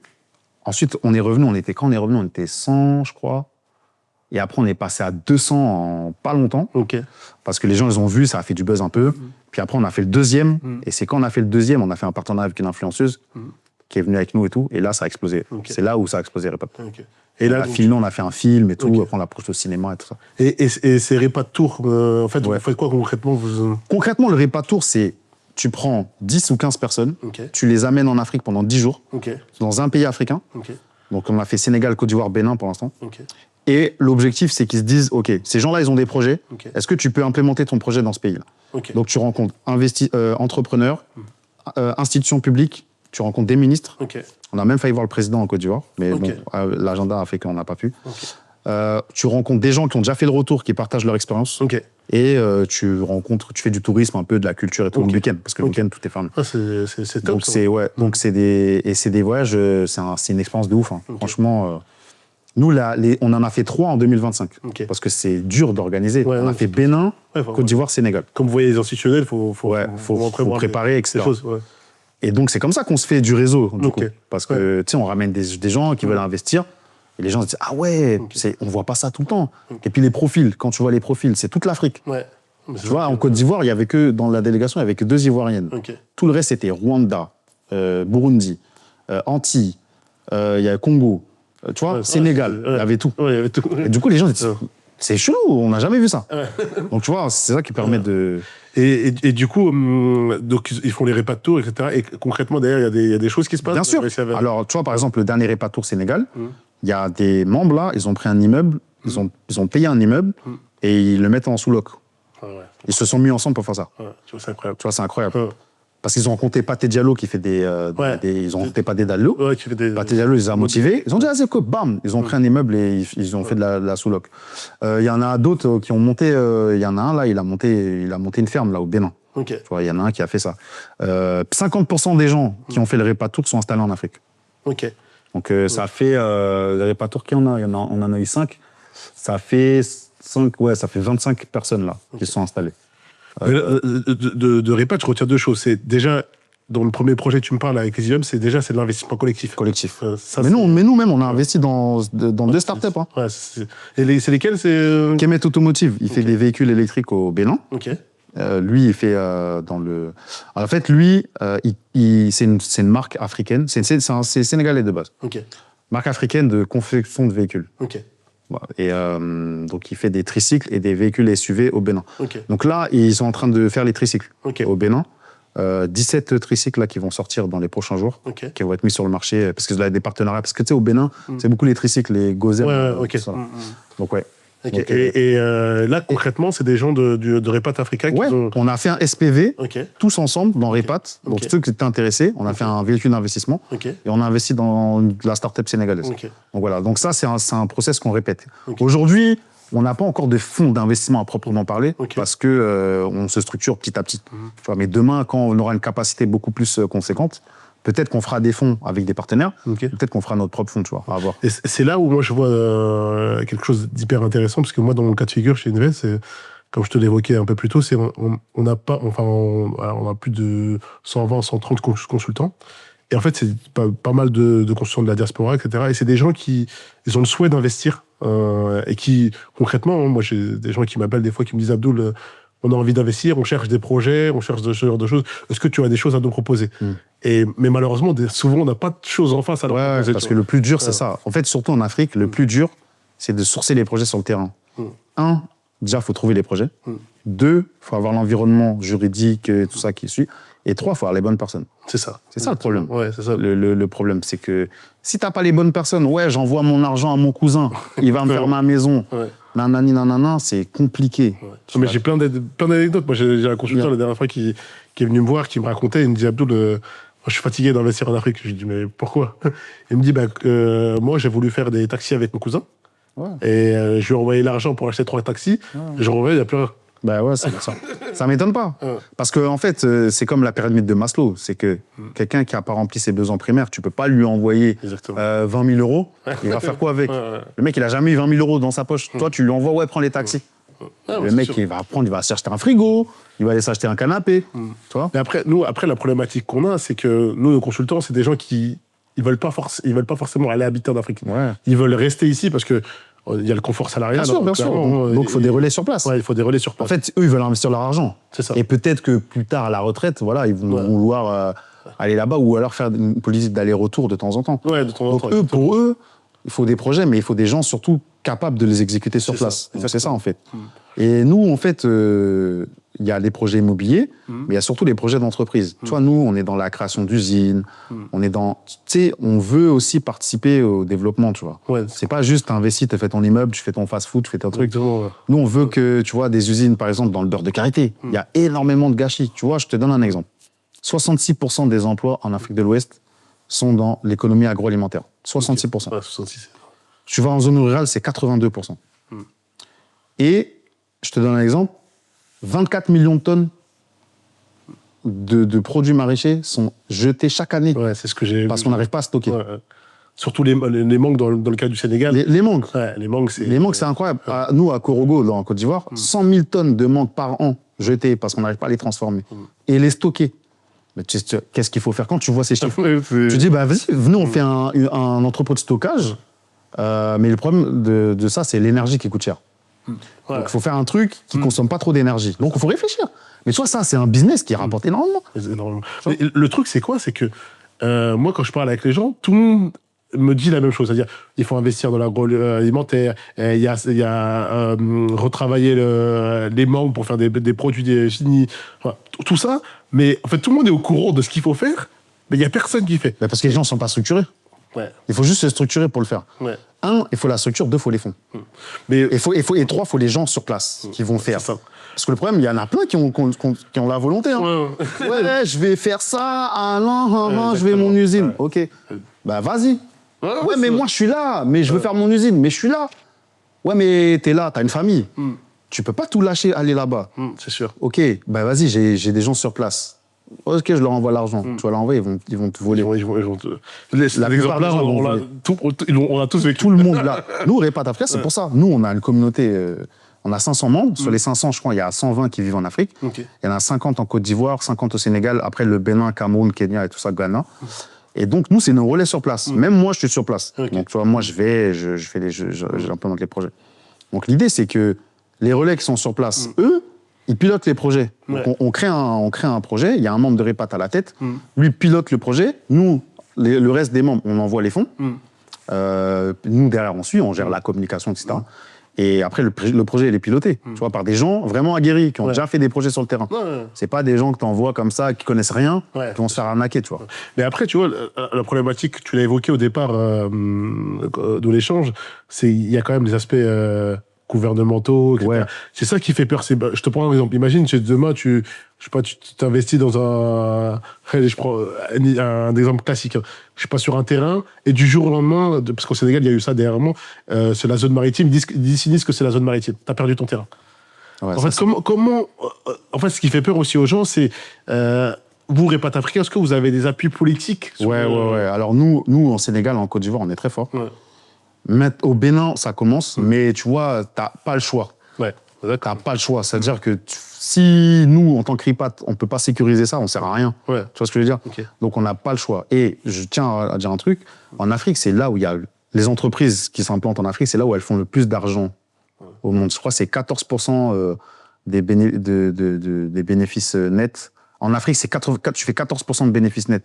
Ensuite, on était 100, je crois. Et après, on est passé à 200 en pas longtemps. Parce que les gens, ils ont vu, ça a fait du buzz un peu. Puis après, on a fait le deuxième. Et c'est quand on a fait le deuxième, on a fait un partenariat avec une influenceuse. Qui est venu avec nous et tout, et là, ça a explosé. C'est là où ça a explosé, Repat. Et là, on a fait un film et tout, après on l'a projeté au cinéma et tout ça. Et c'est Repat Tour, en fait, vous faites quoi concrètement Concrètement, le Repat Tour, c'est, tu prends 10 ou 15 personnes, tu les amènes en Afrique pendant 10 jours, dans un pays africain. Donc on a fait Sénégal, Côte d'Ivoire, Bénin pour l'instant. Et l'objectif, c'est qu'ils se disent, OK, ces gens-là, ils ont des projets, est-ce que tu peux implémenter ton projet dans ce pays-là? Donc tu rencontres entrepreneurs, institutions publiques, tu rencontres des ministres. On a même failli voir le président en Côte d'Ivoire, mais bon, l'agenda a fait qu'on n'a pas pu. Tu rencontres des gens qui ont déjà fait le retour, qui partagent leur expérience. Et tu fais du tourisme, un peu de la culture et tout le week-end, parce que le week-end, tout est fermé. Ah, c'est top. Donc, c'est des voyages, c'est une expérience de ouf. Hein. Franchement, nous, on en a fait 3 en 2025. Parce que c'est dur d'organiser. On a fait Bénin, Côte d'Ivoire, Sénégal. Comme vous voyez les institutionnels, il faut préparer, etc. Et donc, c'est comme ça qu'on se fait du réseau, du coup. Parce que, tu sais, on ramène des gens qui veulent investir. Et les gens se disent, ah ouais, on voit pas ça tout le temps. Et puis les profils, quand tu vois les profils, c'est toute l'Afrique. Tu vois, en Côte d'Ivoire, dans la délégation, il n'y avait que 2 Ivoiriennes. Tout le reste, c'était Rwanda, Burundi, Antilles, il y a Congo, tu vois, Sénégal, il y avait tout. Et du coup, les gens disent, c'est chelou, on n'a jamais vu ça. Donc, tu vois, c'est ça qui permet de... Et du coup, donc, ils font les repas de tour, etc. Et concrètement, d'ailleurs, il y a des choses qui se passent. Bien sûr. Alors, tu vois, par exemple, le dernier repas de tour Sénégal, il y a des membres là, ils ont pris un immeuble, ils ont payé un immeuble et ils le mettent en sous-loc. Ils se sont mis ensemble pour faire ça. Tu vois, c'est incroyable. Tu vois, c'est incroyable. Parce qu'ils ont rencontré Pathé Diallo qui fait ils ont rencontré Pathé Diallo. Pathé Diallo, ils les a motivés. Ils ont dit, ah, c'est quoi, bam. Ils ont pris un immeuble et ils ont fait de la sous-loc. Il y en a d'autres qui ont monté. Il y en a un là, il a monté une ferme là au Bénin. Tu vois, il y en a un qui a fait ça. 50% des gens qui ont fait le repas tour sont installés en Afrique. Donc, ça fait, les repas tour, on en a eu 5. Ça fait 25 personnes là qui sont installées. De repas, je retiens 2 choses. C'est déjà, dans le premier projet que tu me parles avec les IOM, c'est de l'investissement collectif. Mais nous-mêmes, on a investi dans 2 startups. Hein. Et c'est lesquelles Kemet Automotive, il fait des véhicules électriques au Bénin. Lui, il fait dans le... En fait, lui, c'est une marque africaine. C'est sénégalais de base. Marque africaine de confection de véhicules. Et donc, il fait des tricycles et des véhicules SUV au Bénin. Donc là, ils sont en train de faire les tricycles au Bénin. 17 tricycles là, qui vont sortir dans les prochains jours, qui vont être mis sur le marché, parce que là, il y a des partenariats. Parce que tu sais, au Bénin, c'est beaucoup les tricycles, les Gozer. Donc, ouais. Et là, concrètement, c'est des gens de Repat Africa qui on a fait un SPV, tous ensemble, dans Repat. Donc, ceux qui étaient intéressés, on a fait un véhicule d'investissement et on a investi dans la start-up sénégalaise. Donc, voilà. Donc, ça, c'est un process qu'on répète. Aujourd'hui, on n'a pas encore de fonds d'investissement à proprement parler parce que on se structure petit à petit. Mais demain, quand on aura une capacité beaucoup plus conséquente, peut-être qu'on fera des fonds avec des partenaires, peut-être qu'on fera notre propre fonds, tu vois, à voir. Et c'est là où moi je vois quelque chose d'hyper intéressant, parce que moi, dans mon cas de figure chez Invest, comme je te l'évoquais un peu plus tôt, on a plus de 120, 130 consultants. Et en fait, c'est pas mal de consultants de la diaspora, etc. Et c'est des gens ils ont le souhait d'investir et qui, concrètement, moi j'ai des gens qui m'appellent des fois, qui me disent, Abdoul, on a envie d'investir, on cherche des projets, on cherche ce genre de choses. Est-ce que tu as des choses à nous proposer? Mais malheureusement, souvent, on n'a pas de choses en face à leur proposer. Parce que le plus dur, c'est ça. En fait, surtout en Afrique, le plus dur, c'est de sourcer les projets sur le terrain. Déjà, il faut trouver les projets. 2, il faut avoir l'environnement juridique, tout ça qui suit. Et 3, il faut avoir les bonnes personnes. C'est ça. C'est ça le problème. C'est ça. Le problème, c'est que si tu n'as pas les bonnes personnes, j'envoie mon argent à mon cousin, il va me faire ma maison. Nanani, nanana, c'est compliqué. Mais j'ai plein d'anecdotes. Moi, j'ai un consultant la dernière fois qui est venu me voir, qui me racontait, il me dit, Abdoul, je suis fatigué d'investir en Afrique. Je lui dis, mais pourquoi? Il me dit, moi, j'ai voulu faire des taxis avec mon cousin. Et je lui ai envoyé l'argent pour acheter 3 taxis. Je reviens, il n'y a plus rien. C'est ça. Ça m'étonne pas. Parce que, en fait, c'est comme la pyramide de Maslow. C'est que quelqu'un qui n'a pas rempli ses besoins primaires, tu peux pas lui envoyer 20 000 euros. Il va faire quoi avec? Le mec, il a jamais eu 20 000 euros dans sa poche. Toi, tu lui envoies, prends les taxis. Le mec, il va s'acheter un frigo, il va aller s'acheter un canapé. Tu vois. Mais après, la problématique qu'on a, c'est que nous, nos consultants, c'est des gens qui ils veulent pas forcément aller habiter en Afrique. Ils veulent rester ici parce que il y a le confort salarial. Bien sûr. Donc, il faut des relais sur place. Il faut des relais sur place. En fait, eux, ils veulent investir leur argent. C'est ça. Et peut-être que plus tard, à la retraite, ils vont vouloir aller là-bas ou alors faire une politique d'aller-retour de temps en temps. Donc, pour eux, il faut des projets, mais il faut des gens surtout capables de les exécuter sur place. C'est ça, en fait. Et nous, en fait, il y a les projets immobiliers, mais il y a surtout les projets d'entreprise. Tu vois, nous, on est dans la création d'usines, on est dans... Tu sais, on veut aussi participer au développement, tu vois. C'est pas juste investir, tu fais ton immeuble, tu fais ton fast-food, tu fais ton truc. Nous, on veut que, tu vois, des usines, par exemple, dans le beurre de karité, il y a énormément de gâchis. Tu vois, je te donne un exemple. 66% des emplois en Afrique de l'Ouest sont dans l'économie agroalimentaire. 66%. Tu vas en zone rurale, c'est 82%. Et, je te donne un exemple, 24 millions de tonnes de produits maraîchers sont jetés chaque année. Ouais, c'est ce que j'ai. Parce qu'on n'arrive pas à stocker. Ouais. Surtout les mangues dans le cas du Sénégal. Les mangues. Ouais, les mangues, c'est incroyable. Nous, à Korogo, en Côte d'Ivoire, 100 000 tonnes de mangues par an jetées parce qu'on n'arrive pas à les transformer. Et les stocker. Mais qu'est-ce qu'il faut faire quand tu vois ces chiffres? Tu dis, bah vas-y, venez, on fait un entrepôt de stockage. Mais le problème de ça, c'est l'énergie qui coûte cher. Donc, il faut faire un truc qui ne consomme pas trop d'énergie. Donc, il faut réfléchir. Mais tu vois, ça, c'est un business qui rapporte énormément. Mais le truc, c'est quoi? C'est que moi, quand je parle avec les gens, tout le monde me dit la même chose. C'est-à-dire, il faut investir dans l'agroalimentaire, il y a retravailler les mangues pour faire des produits finis, enfin, tout ça. Mais en fait, tout le monde est au courant de ce qu'il faut faire, mais il n'y a personne qui fait. Mais parce que les gens ne sont pas structurés. Ouais. Il faut juste se structurer pour le faire. Ouais. 1, il faut la structure, 2, il faut les fonds. Mais et 3, il faut les gens sur place qui vont faire. Parce que le problème, il y en a plein qui ont la volonté. Hein. Ouais, je vais faire ça, je vais mon usine. Ouais. Ok, bah vas-y. Ouais, mais moi je suis là, mais je veux faire mon usine, mais je suis là. Ouais, mais t'es là, t'as une famille. Tu peux pas tout lâcher, aller là-bas. C'est sûr. Ok, bah vas-y, j'ai des gens sur place. Ok, je leur envoie l'argent. Tu vas leur envoyer, ils vont te voler. Ils vont te... L'exemple là, on a tous vécu. Tout le monde là. Nous, Repat Africa, c'est pour ça. Nous, on a une communauté, on a 500 membres. Sur les 500, je crois, il y a 120 qui vivent en Afrique. Il y en a 50 en Côte d'Ivoire, 50 au Sénégal, après le Bénin, Cameroun, Kenya et tout ça, Ghana. Et donc, nous, c'est nos relais sur place. Même moi, je suis sur place. Donc, tu vois, moi, j'implémente les projets. Donc, l'idée, c'est que les relais qui sont sur place, eux, ils pilotent les projets. Donc, on crée un projet, il y a un membre de Repat à la tête, lui pilote le projet, nous, le reste des membres, on envoie les fonds, nous, derrière, on suit, on gère la communication, etc. Et après, le projet, il est piloté, tu vois, par des gens vraiment aguerris, qui ont déjà fait des projets sur le terrain. C'est pas des gens que tu envoies comme ça, qui connaissent rien, qui vont se faire arnaquer, tu vois. Mais après, tu vois, la problématique, tu l'as évoqué au départ de l'échange, c'est il y a quand même des aspects gouvernementaux, etc. C'est ça qui fait peur. Je te prends un exemple. Imagine, demain, tu t'investis dans je prends un exemple classique. Je sais pas, sur un terrain, et du jour au lendemain, parce qu'au Sénégal, il y a eu ça dernièrement, c'est la zone maritime, ils disent que c'est la zone maritime. T'as perdu ton terrain. Ouais, en fait, en fait, ce qui fait peur aussi aux gens, c'est, vous, Repat Africa, est-ce que vous avez des appuis politiques Ouais. Alors, nous, en Sénégal, en Côte d'Ivoire, on est très forts. Au Bénin, ça commence, mais tu vois, t'as pas le choix. T'as pas le choix. C'est-à-dire que si nous, en tant que Repat, on peut pas sécuriser ça, on sert à rien. Tu vois ce que je veux dire? Donc, on n'a pas le choix. Et je tiens à dire un truc. En Afrique, c'est là où il y a les entreprises qui s'implantent en Afrique, c'est là où elles font le plus d'argent au monde. Je crois que c'est 14% des bénéfices nets. En Afrique, tu fais 14% de bénéfices nets.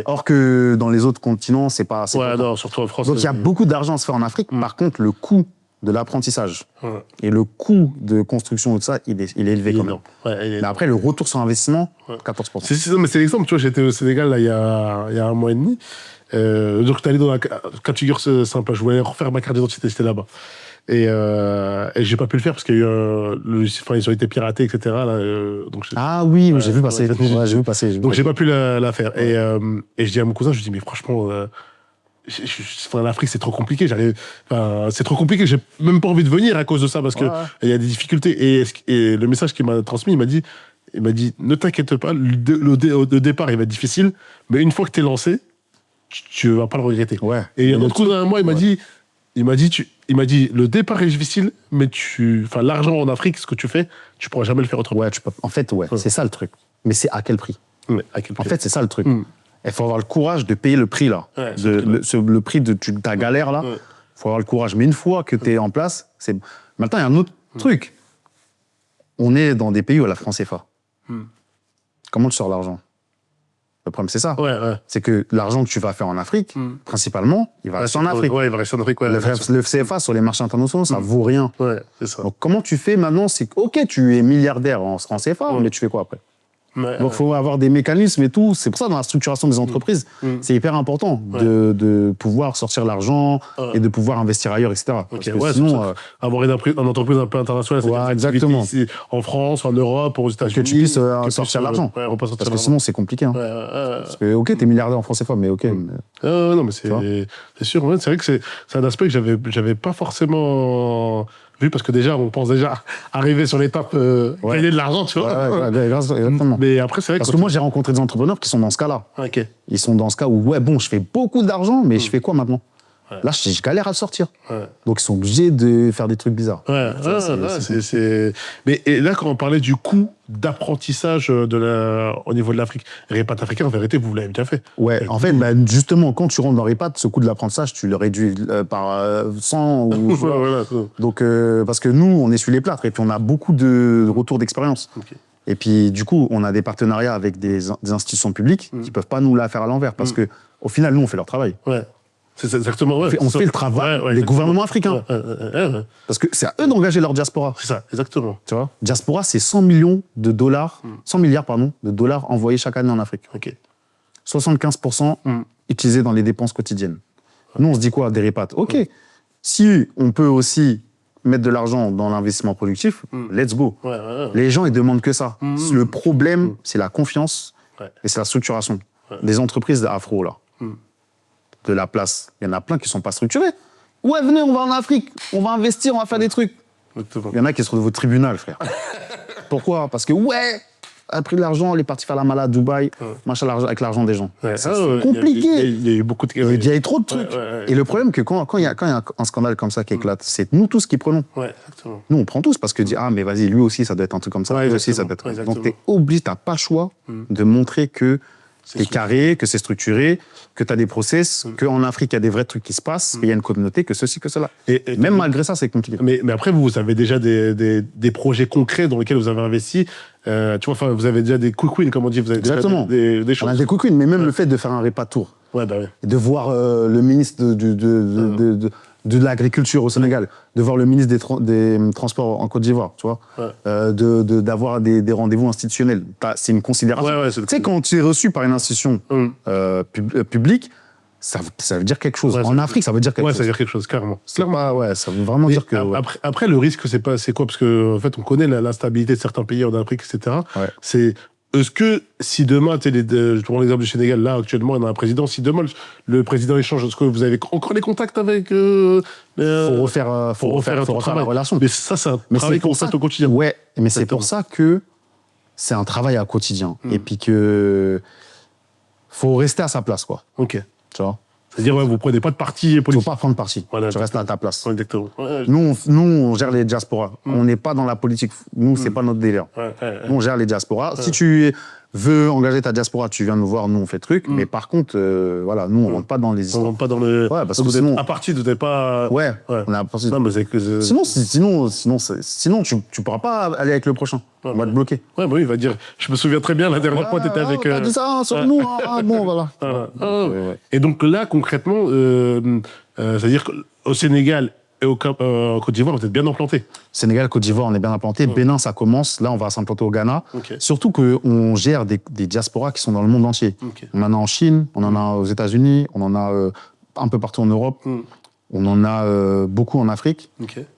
Or que dans les autres continents, c'est pas assez. Non, surtout en France. Donc, il y a beaucoup d'argent à se faire en Afrique. Par contre, le coût de l'apprentissage et le coût de construction de ça, il est élevé quand même. Mais après, le retour sur investissement, 14%. Mais c'est l'exemple. Tu vois, j'étais au Sénégal là, il y a un mois et demi. Donc, tu allé dans la cas de figure simple. Je voulais refaire ma carte d'identité, c'était là-bas. Et j'ai pas pu le faire parce qu'il y a eu ils ont été piratés, etc. Là, donc oui, j'ai vu passer. Donc j'ai pas pu la faire. Et je dis à mon cousin, je lui dis, mais franchement, l'Afrique c'est trop compliqué. C'est trop compliqué. J'ai même pas envie de venir à cause de ça parce que il y a des difficultés. Et le message qu'il m'a transmis, il m'a dit, ne t'inquiète pas, le départ il va être difficile, mais une fois que t'es lancé, tu vas pas le regretter. Et un autre cousin à moi, il m'a dit, le départ est difficile, mais l'argent en Afrique, ce que tu fais, tu pourras jamais le faire autrement. En fait, c'est ça le truc. Mais c'est à quel prix? En fait, c'est ça le truc. Il faut avoir le courage de payer le prix, là. Le prix de ta galère, là. Il faut avoir le courage. Mais une fois que tu es en place, maintenant, il y a un autre truc. On est dans des pays où la France CFA. Comment tu sors l'argent? Le problème, c'est ça. C'est que l'argent que tu vas faire en Afrique, principalement, il va rester en Afrique. Il va rester en Afrique. Le CFA sur les marchés internationaux, ça vaut rien. C'est ça. Donc, comment tu fais maintenant? C'est ok, tu es milliardaire en CFA, mais tu fais quoi après? Donc, il faut avoir des mécanismes et tout. C'est pour ça, dans la structuration des entreprises, c'est hyper important de pouvoir sortir l'argent et de pouvoir investir ailleurs, etc. Parce que sinon, avoir une entreprise un peu internationale, exactement. Ici, en France, en Europe, aux États-Unis. Que tu puisses sortir l'argent. Parce que sinon, c'est compliqué. Parce que, ok, t'es milliardaire en France CFA, mais ok. Non, mais c'est sûr. Ouais, c'est vrai que c'est un aspect que j'avais pas forcément vu, parce que déjà, on pense déjà arriver sur l'étape gagner de l'argent, tu vois. Exactement. Mais après, c'est vrai parce que moi, j'ai rencontré des entrepreneurs qui sont dans ce cas-là. Okay. Ils sont dans ce cas où, ouais, bon, je fais beaucoup d'argent, mais je fais quoi maintenant? Là, je galère à le sortir. Donc, ils sont obligés de faire des trucs bizarres. Mais là, quand on parlait du coût d'apprentissage au niveau de l'Afrique, Repat africain, en vérité, vous l'avez bien fait. Ouais, en fait, justement, quand tu rentres dans Repat, ce coût de l'apprentissage, tu le réduis par 100 ou... Donc, parce que nous, on est sur les plâtres et puis on a beaucoup de retours d'expérience. Okay. Et puis, du coup, on a des partenariats avec des institutions publiques qui ne peuvent pas nous la faire à l'envers parce que, au final, nous, on fait leur travail. Ouais. C'est exactement. Ouais, on fait le travail des gouvernements africains. Parce que c'est à eux d'engager leur diaspora. C'est ça, exactement. Tu vois, diaspora, c'est 100 millions de dollars, 100 milliards, pardon, de dollars envoyés chaque année en Afrique. Okay. 75% utilisés dans les dépenses quotidiennes. Nous, on se dit quoi, des Repat? OK, si on peut aussi mettre de l'argent dans l'investissement productif, let's go. Les gens, ils demandent que ça. Le problème, c'est la confiance et c'est la structuration. Les entreprises afro, là. De la place. Il y en a plein qui ne sont pas structurés. Ouais, venez, on va en Afrique, on va investir, on va faire des trucs. Il y en a qui se retrouvent au tribunal, frère. Pourquoi? Parce que, ouais, a pris de l'argent, il est parti faire la malade à Dubaï, machin avec l'argent des gens. C'est compliqué. Il y a eu beaucoup de... Il y a eu trop de trucs. Et le problème, que quand il y a un scandale comme ça qui éclate, c'est nous tous qui prenons. Nous, on prend tous parce que, ah, mais vas-y, lui aussi, ça doit être un truc comme ça. Lui aussi, ça doit être... Donc, tu es obligé, tu n'as pas le choix de montrer que c'est carré, que c'est structuré, que tu as des process, qu'en Afrique, il y a des vrais trucs qui se passent, qu'il y a une communauté, que ceci, que cela. Et même malgré ça, c'est compliqué. Mais après, vous avez déjà des projets concrets dans lesquels vous avez investi. Tu vois, enfin, vous avez déjà des quick wins, comme on dit. Vous avez exactement. Déjà des choses. On a des quick wins, mais même le fait de faire un Repat tour. Ouais, bah ouais. De voir le ministre de l'agriculture au Sénégal, de voir le ministre des Transports en Côte d'Ivoire, tu vois, d'avoir des rendez-vous institutionnels. C'est une considération. Tu sais, quand tu es reçu par une institution publique, ça veut dire quelque chose. En Afrique, ça veut dire quelque chose. Ouais, ça veut dire quelque chose, carrément. Ça veut vraiment dire que... Après, le risque, c'est quoi? Parce qu'en fait, on connaît l'instabilité de certains pays en Afrique, etc. C'est... Est-ce que si demain, je prends l'exemple du Sénégal, là actuellement, on a un président, si demain le président échange, est-ce que vous avez encore des contacts avec... faut refaire la relation. Mais ça, c'est un travail qu'on fait au quotidien. Ouais, mais c'est pour ça que c'est un travail à quotidien. Et puis que faut rester à sa place, quoi. Ok. Tu vois? C'est-à-dire, vous ne prenez pas de parti politique. Il ne faut pas prendre parti. Voilà, tu restes à ta place. Exactement. Nous, on gère les diasporas. On n'est pas dans la politique. Nous, ce n'est pas notre délire. Nous, on gère les diasporas. Si tu veux engager ta diaspora, tu viens nous voir, nous, on fait le truc. Mais par contre, voilà, nous, on ne rentre pas dans les histoires. On ne rentre pas dans le... Ouais, parce que sinon... À partir, vous n'êtes pas... Ouais, on est à partir... Non, mais c'est que... Sinon, tu ne pourras pas aller avec le prochain. On va te bloquer. Ouais, bah oui, il va dire... Je me souviens très bien, la dernière fois, tu étais avec... T'as dit ça sur nous, bon, voilà. Et donc là, concrètement, c'est-à-dire qu'au Sénégal et au Côte d'Ivoire, vous êtes bien implantés. Sénégal, Côte d'Ivoire, on est bien implantés. Bénin, ça commence. Là, on va s'implanter au Ghana. Surtout qu'on gère des diasporas qui sont dans le monde entier. On en a en Chine, on en a aux États-Unis, on en a un peu partout en Europe. On en a beaucoup en Afrique.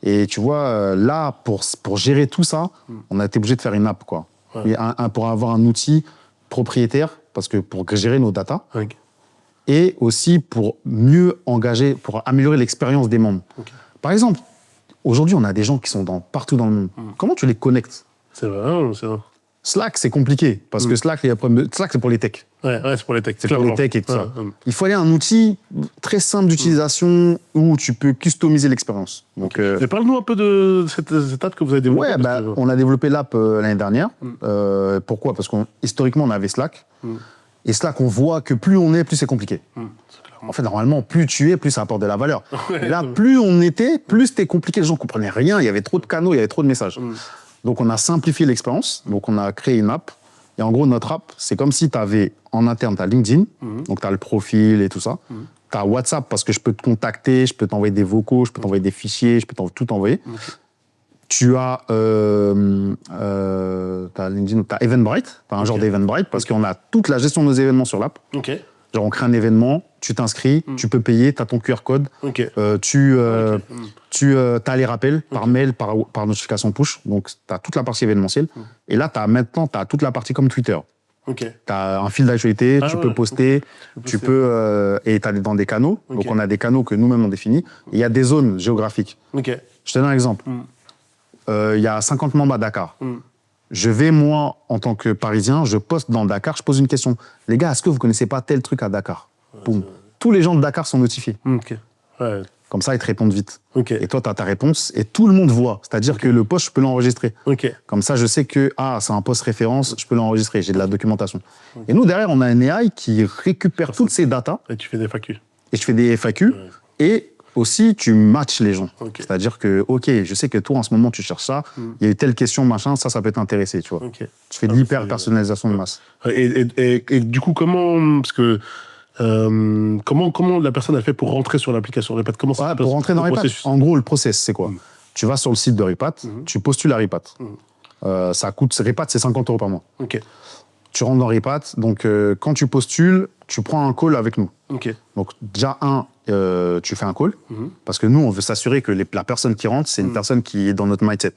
Et tu vois, là, pour gérer tout ça, on a été obligé de faire une app, quoi. Et pour avoir un outil propriétaire, parce que pour gérer nos datas, et aussi pour mieux engager, pour améliorer l'expérience des membres. Par exemple, aujourd'hui, on a des gens qui sont partout dans le monde. Comment tu les connectes? C'est vrai, c'est vrai. Slack, c'est compliqué, parce que Slack, c'est pour les techs. Ouais, c'est pour les techs. C'est pour les techs et tout ça. Il faut aller à un outil très simple d'utilisation où tu peux customiser l'expérience. Donc, mais parle-nous un peu de cette app que vous avez développée. Ouais, on a développé l'app l'année dernière. Pourquoi? Parce qu'historiquement, on avait Slack. Et Slack, on voit que plus on est, plus c'est compliqué. En fait, normalement, plus tu es, plus ça apporte de la valeur. Et là, plus on était, plus c'était compliqué. Les gens ne comprenaient rien. Il y avait trop de canaux, il y avait trop de messages. Donc, on a simplifié l'expérience. Donc, on a créé une app. Et en gros, notre app, c'est comme si tu avais en interne, tu as LinkedIn. Donc, tu as le profil et tout ça. Tu as WhatsApp parce que je peux te contacter, je peux t'envoyer des vocaux, je peux t'envoyer des fichiers, je peux tout envoyer. Tu as, LinkedIn, tu as Eventbrite, tu as un genre d'Eventbrite parce qu'on a toute la gestion de nos événements sur l'app. Genre, on crée un événement, tu t'inscris, tu peux payer, tu as ton QR code, tu as les rappels par mail, par notification push, donc tu as toute la partie événementielle. Et là, maintenant, tu as toute la partie comme Twitter. Tu as un fil d'actualité, tu peux poster, et tu as dans des canaux. Donc, on a des canaux que nous-mêmes on définit. Il y a des zones géographiques. Je te donne un exemple. Il y a 50 membres à Dakar. Je vais, moi, en tant que Parisien, je poste dans Dakar, je pose une question. Les gars, est-ce que vous ne connaissez pas tel truc à Dakar? Boum. Tous les gens de Dakar sont notifiés. Comme ça, ils te répondent vite. Et toi, tu as ta réponse et tout le monde voit. C'est-à-dire que le post, je peux l'enregistrer. Comme ça, je sais que c'est un post référence, je peux l'enregistrer, j'ai de la documentation. Et nous, derrière, on a un AI qui récupère toutes ces datas. Et tu fais des FAQ. Et je fais des FAQ. Et aussi, tu matches les gens. C'est-à-dire que, OK, je sais que toi, en ce moment, tu cherches ça. Il y a eu telle question, machin, ça peut t'intéresser, tu vois. Tu fais de l'hyper-personnalisation de masse. Et du coup, comment... Parce que... comment la personne a fait pour rentrer sur l'application Repat? Comment ça se passe, pour rentrer dans Repat, en gros, le process, c'est quoi? Tu vas sur le site de Repat, tu postules à Repat. Ça coûte, Repat, c'est 50 € par mois. Tu rentres dans Repat, donc quand tu postules, tu prends un call avec nous. Donc déjà, tu fais un call, parce que nous, on veut s'assurer que la personne qui rentre, c'est une personne qui est dans notre mindset.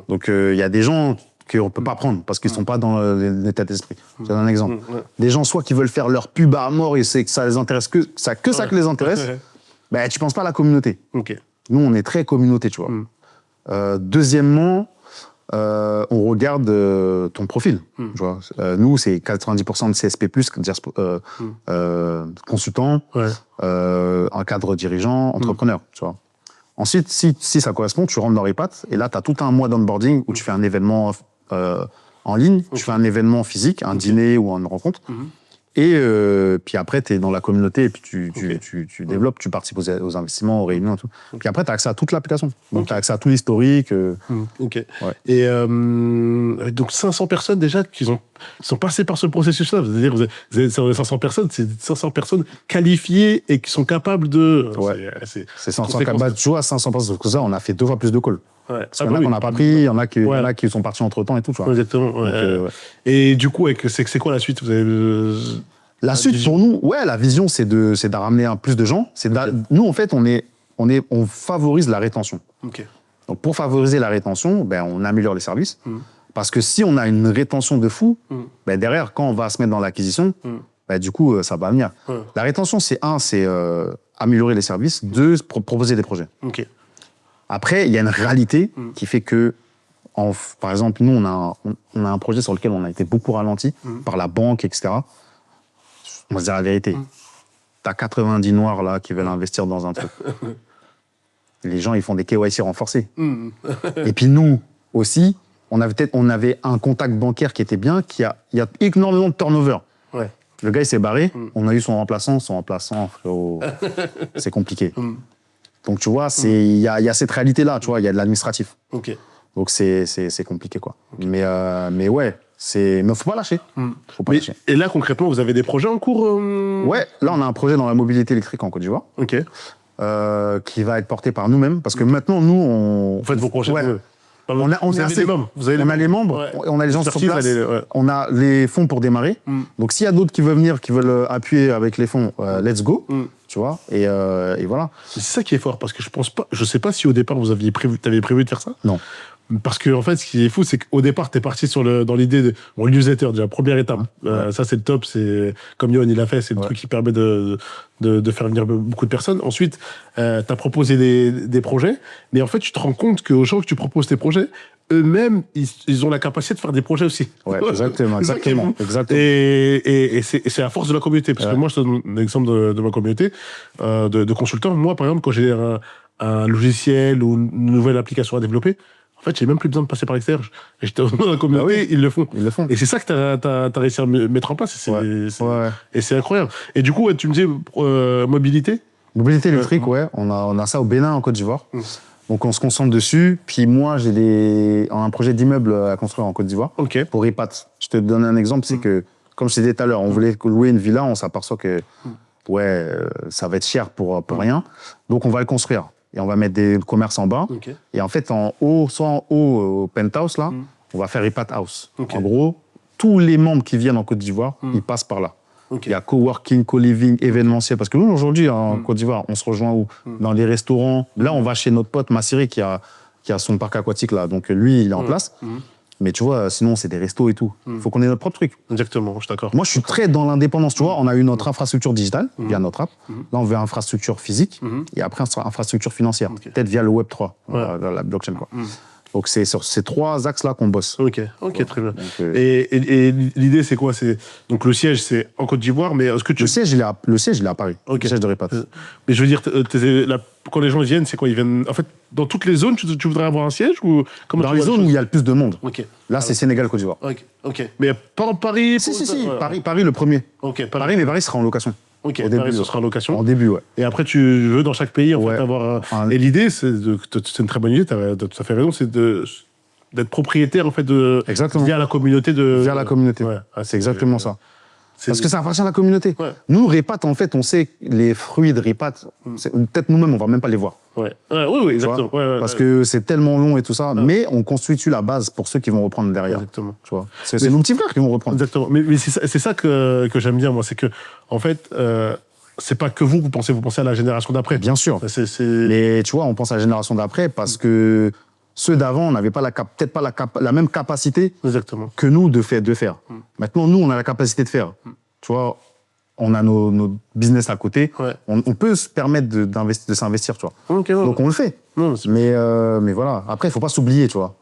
Donc il y a des gens qu'on ne peut pas prendre parce qu'ils ne sont pas dans l'état d'esprit. Je donne un exemple. Des gens, soit qui veulent faire leur pub à mort et c'est que ça les intéresse, que ça les intéresse, ben, tu ne penses pas à la communauté. Nous, on est très communauté, tu vois. Deuxièmement, on regarde ton profil. Tu vois. Nous, c'est 90% de CSP+, consultant, un cadre dirigeant, entrepreneur. Tu vois. Ensuite, si ça correspond, tu rentres dans Repat et là, tu as tout un mois d'onboarding où tu fais un événement en ligne, tu fais un événement physique, un dîner ou une rencontre. Et puis après, tu es dans la communauté et puis tu développes, tu participes aux investissements, aux réunions et tout. Puis après, tu as accès à toute l'application. Donc, tu as accès à tout l'historique. Et donc, 500 personnes déjà qui sont passées par ce processus-là. C'est-à-dire, vous avez 500 personnes, c'est 500 personnes qualifiées et qui sont capables de... C'est 500 capables. Tu vois, 500 personnes. Parce que ça, on a fait 2 fois plus de calls. Parce qu'il y en a qu'on n'a pas pris, il y en a qui sont partis entre-temps et tout. Tu vois. Exactement. Donc, et du coup, c'est quoi la suite? Vous avez, la suite, pour nous, la vision, c'est de ramener plus de gens. Nous, en fait, on favorise la rétention. Donc, pour favoriser la rétention, ben, on améliore les services. Parce que si on a une rétention de fou, ben, derrière, quand on va se mettre dans l'acquisition, ben, du coup, ça va venir. La rétention, c'est améliorer les services. 2, proposer des projets. Après, il y a une réalité qui fait que, par exemple, nous, on a un projet sur lequel on a été beaucoup ralenti par la banque, etc. On va se dire la vérité. T'as 90 noirs là qui veulent investir dans un truc. Les gens, ils font des KYC renforcés. Et puis nous aussi, on avait un contact bancaire qui était bien, il y a énormément de turnover. Le gars, il s'est barré. On a eu son remplaçant, frérot. C'est compliqué. Donc, tu vois, il y a cette réalité-là, tu vois, il y a de l'administratif. Donc, c'est compliqué, quoi. Mais ouais, mais faut pas lâcher. Faut pas lâcher. Et là, concrètement, vous avez des projets en cours Ouais, là, on a un projet dans la mobilité électrique en Côte d'Ivoire. Qui va être porté par nous-mêmes. Parce que maintenant, nous, vous faites vos projets. On a les membres. On a les membres, on a les gens sur place, on a les fonds pour démarrer. Donc, s'il y a d'autres qui veulent venir, qui veulent appuyer avec les fonds, let's go. Tu vois, et voilà. C'est ça qui est fort, parce que je sais pas si au départ vous aviez prévu de faire ça. Non. Parce que en fait, ce qui est fou, c'est qu'au départ, t'es parti dans l'idée de newsletter, déjà première étape. Ça, c'est le top. C'est comme Yoann il l'a fait, c'est le truc qui permet de faire venir beaucoup de personnes. Ensuite, t'as proposé des projets, mais en fait, tu te rends compte qu'aux gens que tu proposes tes projets, eux-mêmes, ils ont la capacité de faire des projets aussi. Ouais, exactement. Et c'est à force de la communauté. Parce que moi, je te donne l'exemple de ma communauté, de consultants. Moi, par exemple, quand j'ai un logiciel ou une nouvelle application à développer, en fait, j'ai même plus besoin de passer par l'extérieur. J'étais dans la communauté, ils le font. Et c'est ça que t'as réussi à mettre en place. Et c'est incroyable. Et du coup, tu me disais mobilité. Mobilité électrique, on a ça au Bénin, en Côte d'Ivoire. Donc, on se concentre dessus. Puis moi, j'ai un projet d'immeuble à construire en Côte d'Ivoire pour Repat. Je te donne un exemple, c'est que, comme je t'ai dit tout à l'heure, on voulait louer une villa, on s'aperçoit que ça va être cher pour rien. Donc, on va le construire. Et on va mettre des commerces en bas. Et en fait, en haut, soit en haut, au penthouse, là, on va faire Repat House. En gros, tous les membres qui viennent en Côte d'Ivoire, ils passent par là. Il y a coworking, co-living, événementiel. Parce que nous, aujourd'hui, en Côte d'Ivoire, on se rejoint où? Dans les restaurants. Là, on va chez notre pote Massiri qui a son parc aquatique là. Donc lui, il est en place. Mais tu vois, sinon, c'est des restos et tout. Il faut qu'on ait notre propre truc. Exactement, je suis d'accord. Moi, je suis très dans l'indépendance. Tu vois, on a eu notre infrastructure digitale via notre app. Là, on veut infrastructure physique et après, infrastructure financière. Peut-être via le Web3, la blockchain, quoi. Donc, c'est sur ces 3 axes-là qu'on bosse. Ok, très bien. Donc, et l'idée, c'est quoi? Donc, le siège, c'est en Côte d'Ivoire, mais est-ce que tu... Le siège, il est à Paris. Le siège de Repat. Mais je veux dire, quand les gens viennent, c'est quoi? Ils viennent... En fait, dans toutes les zones, tu voudrais avoir un siège ou comment dans les zones où il y a le plus de monde. Ok. Là, c'est Sénégal, Côte d'Ivoire. Ok. Mais pas en Paris? Si. Paris, le premier. Ok, Paris, mais Paris sera en location. Ok, au début, ce sera en location. En début, ouais. Et après, tu veux dans chaque pays en fait avoir. Et l'idée, c'est une très bonne idée. Tu as tout à fait raison, c'est d'être propriétaire en fait via la communauté Via la communauté. Ouais. C'est exactement ça. Parce que ça appartient à la communauté. Ouais. Nous, Repat, en fait, on sait les fruits de Repat, peut-être nous-mêmes, on va même pas les voir. Oui, exactement. Parce que c'est tellement long et tout ça, mais on constitue la base pour ceux qui vont reprendre derrière. Exactement. Tu vois. C'est nos petits frères qui vont reprendre. Exactement. Mais c'est ça que j'aime bien, moi, c'est que, en fait, c'est pas que vous pensez à la génération d'après. Bien sûr. Mais tu vois, on pense à la génération d'après parce que ceux d'avant n'avaient pas peut-être pas la même capacité que nous de faire. Maintenant, nous, on a la capacité de faire. Tu vois, on a nos business à côté. Ouais. On peut se permettre de s'investir, tu vois. Okay, ouais. Donc, on le fait. Non, mais voilà. Après, il ne faut pas s'oublier, tu vois.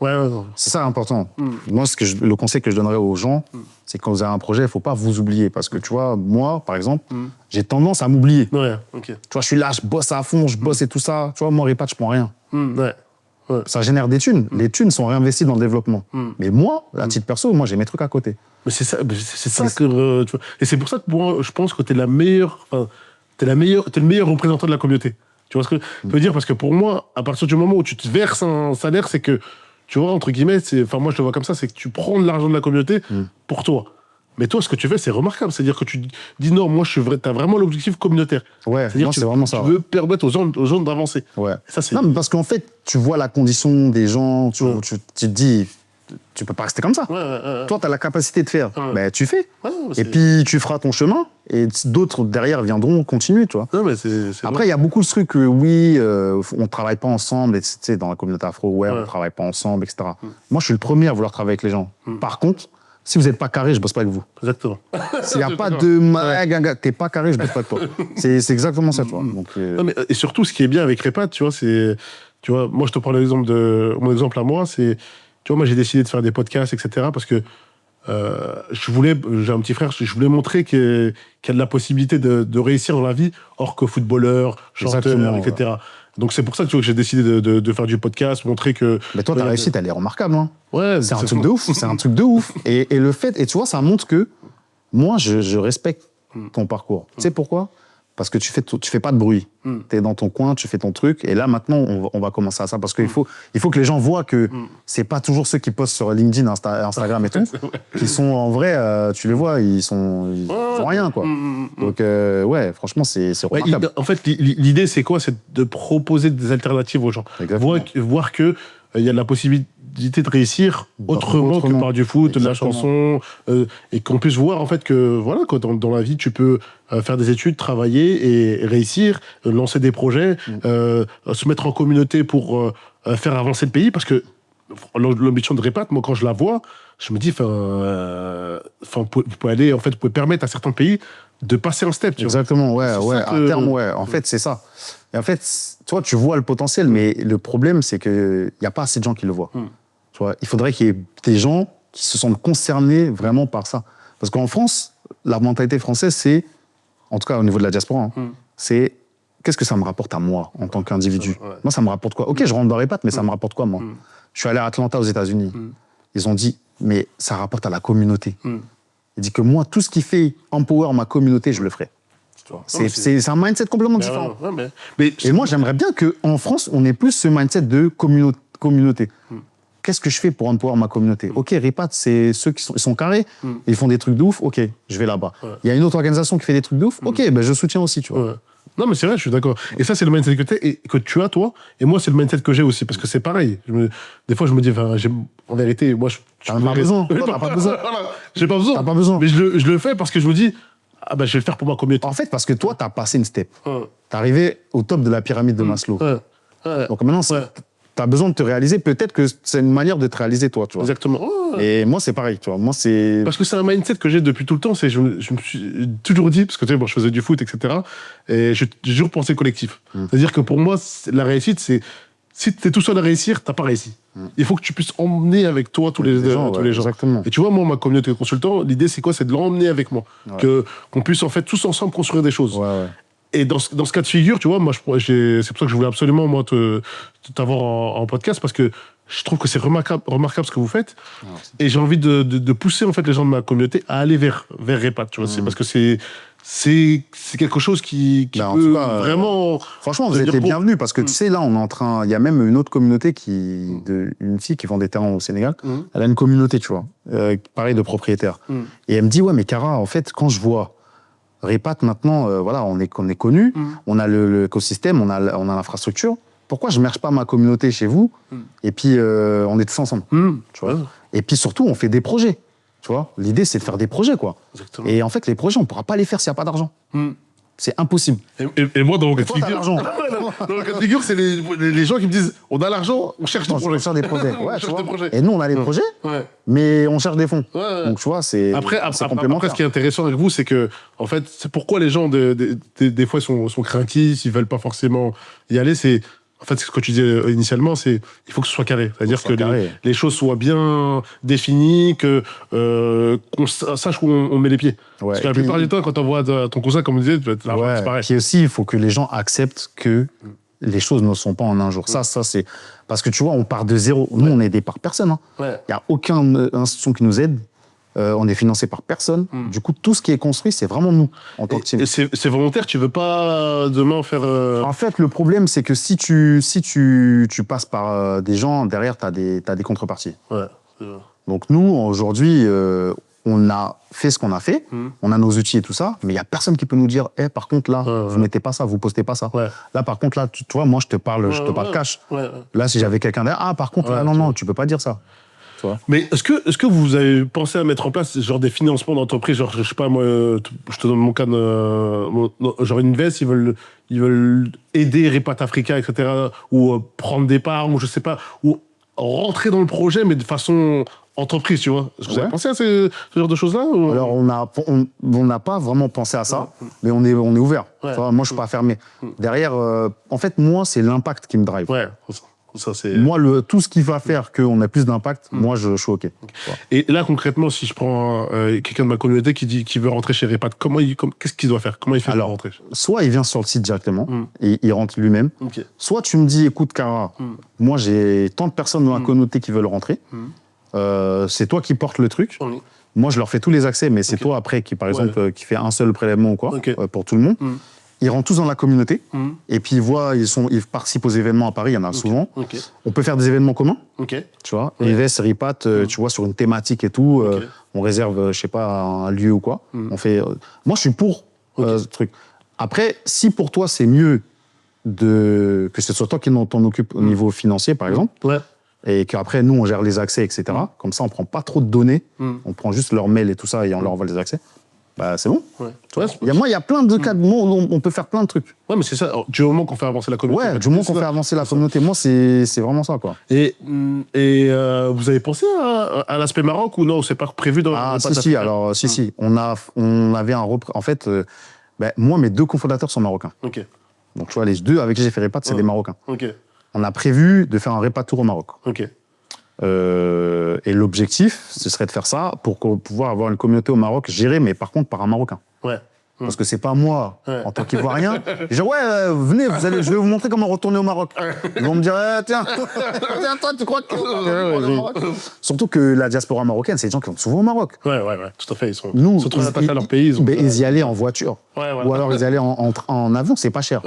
C'est ça important. Moi, le conseil que je donnerais aux gens, c'est que quand vous avez un projet, il ne faut pas vous oublier. Parce que, tu vois, moi, par exemple, j'ai tendance à m'oublier. Tu vois, je suis là, je bosse à fond, je bosse et tout ça. Tu vois, moi, Repat, je ne prends rien. Ça génère des thunes. Les thunes sont réinvesties dans le développement. Mais moi, à titre perso, moi, j'ai mes trucs à côté. Mais c'est ça que... tu vois. Et c'est pour ça que moi, je pense que t'es le meilleur représentant de la communauté. Tu vois ce que je veux dire? Parce que pour moi, à partir du moment où tu te verses un salaire, c'est que, tu vois, entre guillemets, moi, je le vois comme ça, c'est que tu prends de l'argent de la communauté pour toi. Mais toi, ce que tu fais, c'est remarquable. C'est-à-dire que tu dis non, moi, t'as vraiment l'objectif communautaire. Ouais, c'est-à-dire c'est vraiment ça. Tu veux permettre aux gens d'avancer. Ouais. Non, mais parce qu'en fait, tu vois la condition des gens, tu te dis, tu peux pas rester comme ça. Toi, tu as la capacité de faire. Ben, tu fais. Et puis, tu feras ton chemin. Et d'autres derrière viendront continuer, tu vois. Non, mais après, il y a beaucoup de trucs que, oui, on travaille pas ensemble. Et, tu sais, dans la communauté afro, on travaille pas ensemble, etc. Moi, je suis le premier à vouloir travailler avec les gens. Par contre, si vous n'êtes pas carré, je bosse pas avec vous. Exactement. S'il n'y a pas de... T'es pas carré, je bosse pas avec toi. C'est exactement ça, tu vois. Donc, non, mais, et surtout, ce qui est bien avec Repat, tu vois, c'est... Tu vois, moi, je te prends mon exemple à moi, c'est... Tu vois, moi, j'ai décidé de faire des podcasts, etc. Parce que j'ai un petit frère, je voulais montrer qu'il y a de la possibilité de réussir dans la vie, hors que footballeur, chanteur, etc. Donc c'est pour ça que j'ai décidé de faire du podcast, montrer que... Mais toi, ta réussite, elle est remarquable. Hein. Ouais, c'est un truc de ouf. C'est un truc de ouf. Et le fait... Et tu vois, ça montre que moi, je respecte ton parcours. Tu sais pourquoi? Parce que tu fais pas de bruit. Tu es dans ton coin, tu fais ton truc. Et là, maintenant, on va commencer à ça. Parce qu'il faut que les gens voient que c'est pas toujours ceux qui postent sur LinkedIn, Instagram et tout, qui sont en vrai, tu les vois, ils font rien, quoi. Donc, ouais, franchement, c'est remarquable. En fait, l'idée, c'est quoi? C'est de proposer des alternatives aux gens. Voir qu'il y a de la possibilité de réussir autrement que par du foot, de la chanson, et qu'on puisse voir en fait que voilà, quoi, dans la vie tu peux faire des études, travailler et réussir, lancer des projets, se mettre en communauté pour faire avancer le pays, parce que l'ambition de Repat, moi quand je la vois, je me dis, vous pouvez aller, en fait, vous pouvez permettre à certains pays de passer un step. Exactement, ouais, à terme, ouais. En fait, c'est ça. Et en fait, toi, tu vois le potentiel, mais le problème, c'est qu'il n'y a pas assez de gens qui le voient. Tu vois, il faudrait qu'il y ait des gens qui se sentent concernés vraiment par ça. Parce qu'en France, la mentalité française, c'est, en tout cas au niveau de la diaspora, c'est qu'est-ce que ça me rapporte à moi en tant qu'individu? Moi, ça me rapporte quoi? Ok, je rentre dans les pattes, mais ça me rapporte quoi, moi? Je suis allé à Atlanta, aux États-Unis. Ils ont dit, mais ça rapporte à la communauté. Il dit que moi, tout ce qui fait empower ma communauté, je le ferai. C'est un mindset complètement différent. Et moi, j'aimerais bien qu'en France, on ait plus ce mindset de communauté. Qu'est-ce que je fais pour empower ma communauté? Ok, Repat, c'est ceux qui sont carrés, ils font des trucs de ouf, ok, je vais là-bas. Il y a une autre organisation qui fait des trucs de ouf, ok, ben je soutiens aussi, tu vois. Non, mais c'est vrai, je suis d'accord. Et ça, c'est le mindset que tu as, toi. Et moi, c'est le mindset que j'ai aussi. Parce que c'est pareil. Des fois, je me dis, en vérité, moi, t'as pas besoin. T'as pas besoin. J'ai pas besoin. T'as pas besoin. Mais je le fais parce que je me dis, ah bah, je vais le faire pour ma communauté. En fait, parce que toi, t'as passé une step. T'es arrivé au top de la pyramide de Maslow. Donc maintenant, as besoin de te réaliser. Peut-être que c'est une manière de te réaliser, toi, tu vois. Exactement. Et moi, c'est pareil, tu vois. Moi, c'est... Parce que c'est un mindset que j'ai depuis tout le temps. Je me suis toujours dit, parce que tu sais, bon, je faisais du foot, etc. Et j'ai toujours pensé collectif. C'est-à-dire que pour moi, la réussite, c'est... Si tu es tout seul à réussir, tu n'as pas réussi. Il faut que tu puisses emmener avec toi tous les gens. Exactement. Et tu vois, moi, ma communauté de consultants, l'idée, c'est quoi? C'est de l'emmener avec moi. Qu'on puisse, en fait, tous ensemble construire des choses. Et dans ce cas de figure, tu vois, moi, c'est pour ça que je voulais absolument, moi, t'avoir en podcast, parce que je trouve que c'est remarquable ce que vous faites. Et j'ai envie de pousser, en fait, les gens de ma communauté à aller vers Repat, tu vois. C'est parce que c'est quelque chose qui peut en tout cas, vraiment... Franchement, vous êtes les bienvenus, parce que tu sais, là, on est en train... Il y a même une autre communauté, une fille qui vend des terrains au Sénégal. Elle a une communauté, tu vois, pareil, de propriétaires. Et elle me dit, ouais, mais Kara, en fait, quand je vois Repat, maintenant, voilà, on est connu, on a l'écosystème, on a l'infrastructure. Pourquoi je ne merge pas ma communauté chez vous et puis on est tous ensemble, tu vois. Et puis surtout, on fait des projets. Tu vois, l'idée, c'est de faire des projets, quoi. Exactement. Et en fait, les projets, on ne pourra pas les faire s'il n'y a pas d'argent. C'est impossible. Et moi, dans mon cas de figure... Dans le cas de figure, c'est les gens qui me disent, on a l'argent, on cherche des projets. On cherche des projets. Et nous, on a les projets, mais on cherche des fonds. Donc, tu vois, c'est complémentaire. Après, ce qui est intéressant avec vous, c'est que, en fait, c'est pourquoi les gens, des fois, sont craintifs, ils ne veulent pas forcément y aller, c'est... En fait, ce que tu disais initialement, c'est il faut que ce soit carré. C'est-à-dire que les choses soient bien définies, qu'on sache où on met les pieds. Parce que la plupart du temps, quand on voit ton cousin, comme on disait, c'est pareil. Puis aussi, il faut que les gens acceptent que les choses ne sont pas en un jour. Ça, c'est... Parce que tu vois, on part de zéro. Nous, on est aidé par personne. Il n'y a aucune institution qui nous aide. On est financé par personne. Du coup, tout ce qui est construit, c'est vraiment nous, en tant que team. Et c'est volontaire, tu veux pas demain faire... En fait, le problème, c'est que si tu passes par des gens, derrière, t'as des contreparties. Donc nous, aujourd'hui, on a fait ce qu'on a fait, on a nos outils et tout ça, mais il n'y a personne qui peut nous dire, par contre, là, vous mettez pas ça, vous postez pas ça. Là, par contre, là, tu vois, moi, je te parle cash. Là, si j'avais quelqu'un derrière, par contre, là, non, tu peux pas dire ça. Mais est-ce que vous avez pensé à mettre en place genre des financements d'entreprise, genre je sais pas moi, je te donne mon cas, genre Invest, ils veulent aider Repat Africa, etc. Ou prendre des parts, ou je sais pas, ou rentrer dans le projet mais de façon entreprise, tu vois. Est-ce que vous avez pensé à ce genre de choses-là ou... Alors on n'a pas vraiment pensé à ça, mais on est ouvert. Moi je suis pas fermé. Derrière, en fait moi c'est l'impact qui me drive. Ça, moi, tout ce qui va faire qu'on a plus d'impact, moi, je suis OK. Et là, concrètement, si je prends quelqu'un de ma communauté qui veut rentrer chez Repat, qu'est-ce qu'il doit faire? Comment il fait pour rentrer? Soit il vient sur le site directement et il rentre lui-même. Soit tu me dis, écoute, Kara, moi, j'ai tant de personnes dans ma communauté qui veulent rentrer. C'est toi qui portes le truc. Moi, je leur fais tous les accès, mais c'est toi, après, qui, par exemple, qui fait un seul prélèvement ou quoi, pour tout le monde. Ils rentrent tous dans la communauté, et puis ils participent aux événements à Paris, il y en a souvent. On peut faire des événements communs, tu vois. Invest, Repat, tu vois, sur une thématique et tout, on réserve, je sais pas, un lieu ou quoi. On fait... Moi, je suis pour ce truc. Après, si pour toi, c'est mieux que ce soit toi qui t'en occupe au niveau financier, par exemple, et qu'après, nous, on gère les accès, etc., comme ça, on prend pas trop de données, on prend juste leur mail et tout ça, et on leur envoie les accès. Bah, c'est bon. Il y a plein de cas de on peut faire plein de trucs. Ouais, mais c'est ça. Du moment qu'on fait avancer la communauté. Ouais, du moment qu'on fait avancer la communauté. Moi, c'est vraiment ça, quoi. Et vous avez pensé à l'aspect Maroc ou non? C'est pas prévu dans... Si. Alors, si. On avait un... En fait, moi, mes deux cofondateurs sont marocains. Donc, tu vois, les deux avec qui j'ai fait Repat, c'est des Marocains. On a prévu de faire un Repat Tour au Maroc. Et l'objectif, ce serait de faire ça pour pouvoir avoir une communauté au Maroc gérée, mais par contre par un Marocain. Parce que c'est pas moi, en tant qu'Ivoirien. Je dis, venez, je vais vous montrer comment retourner au Maroc. Ils vont me dire, tiens, toi, tu crois que... Surtout que la diaspora marocaine, c'est des gens qui vont souvent au Maroc. Tout à fait. Ils sont très attachés à leur pays. Ils y allaient en voiture. Ou alors ils y allaient en avion, c'est pas cher.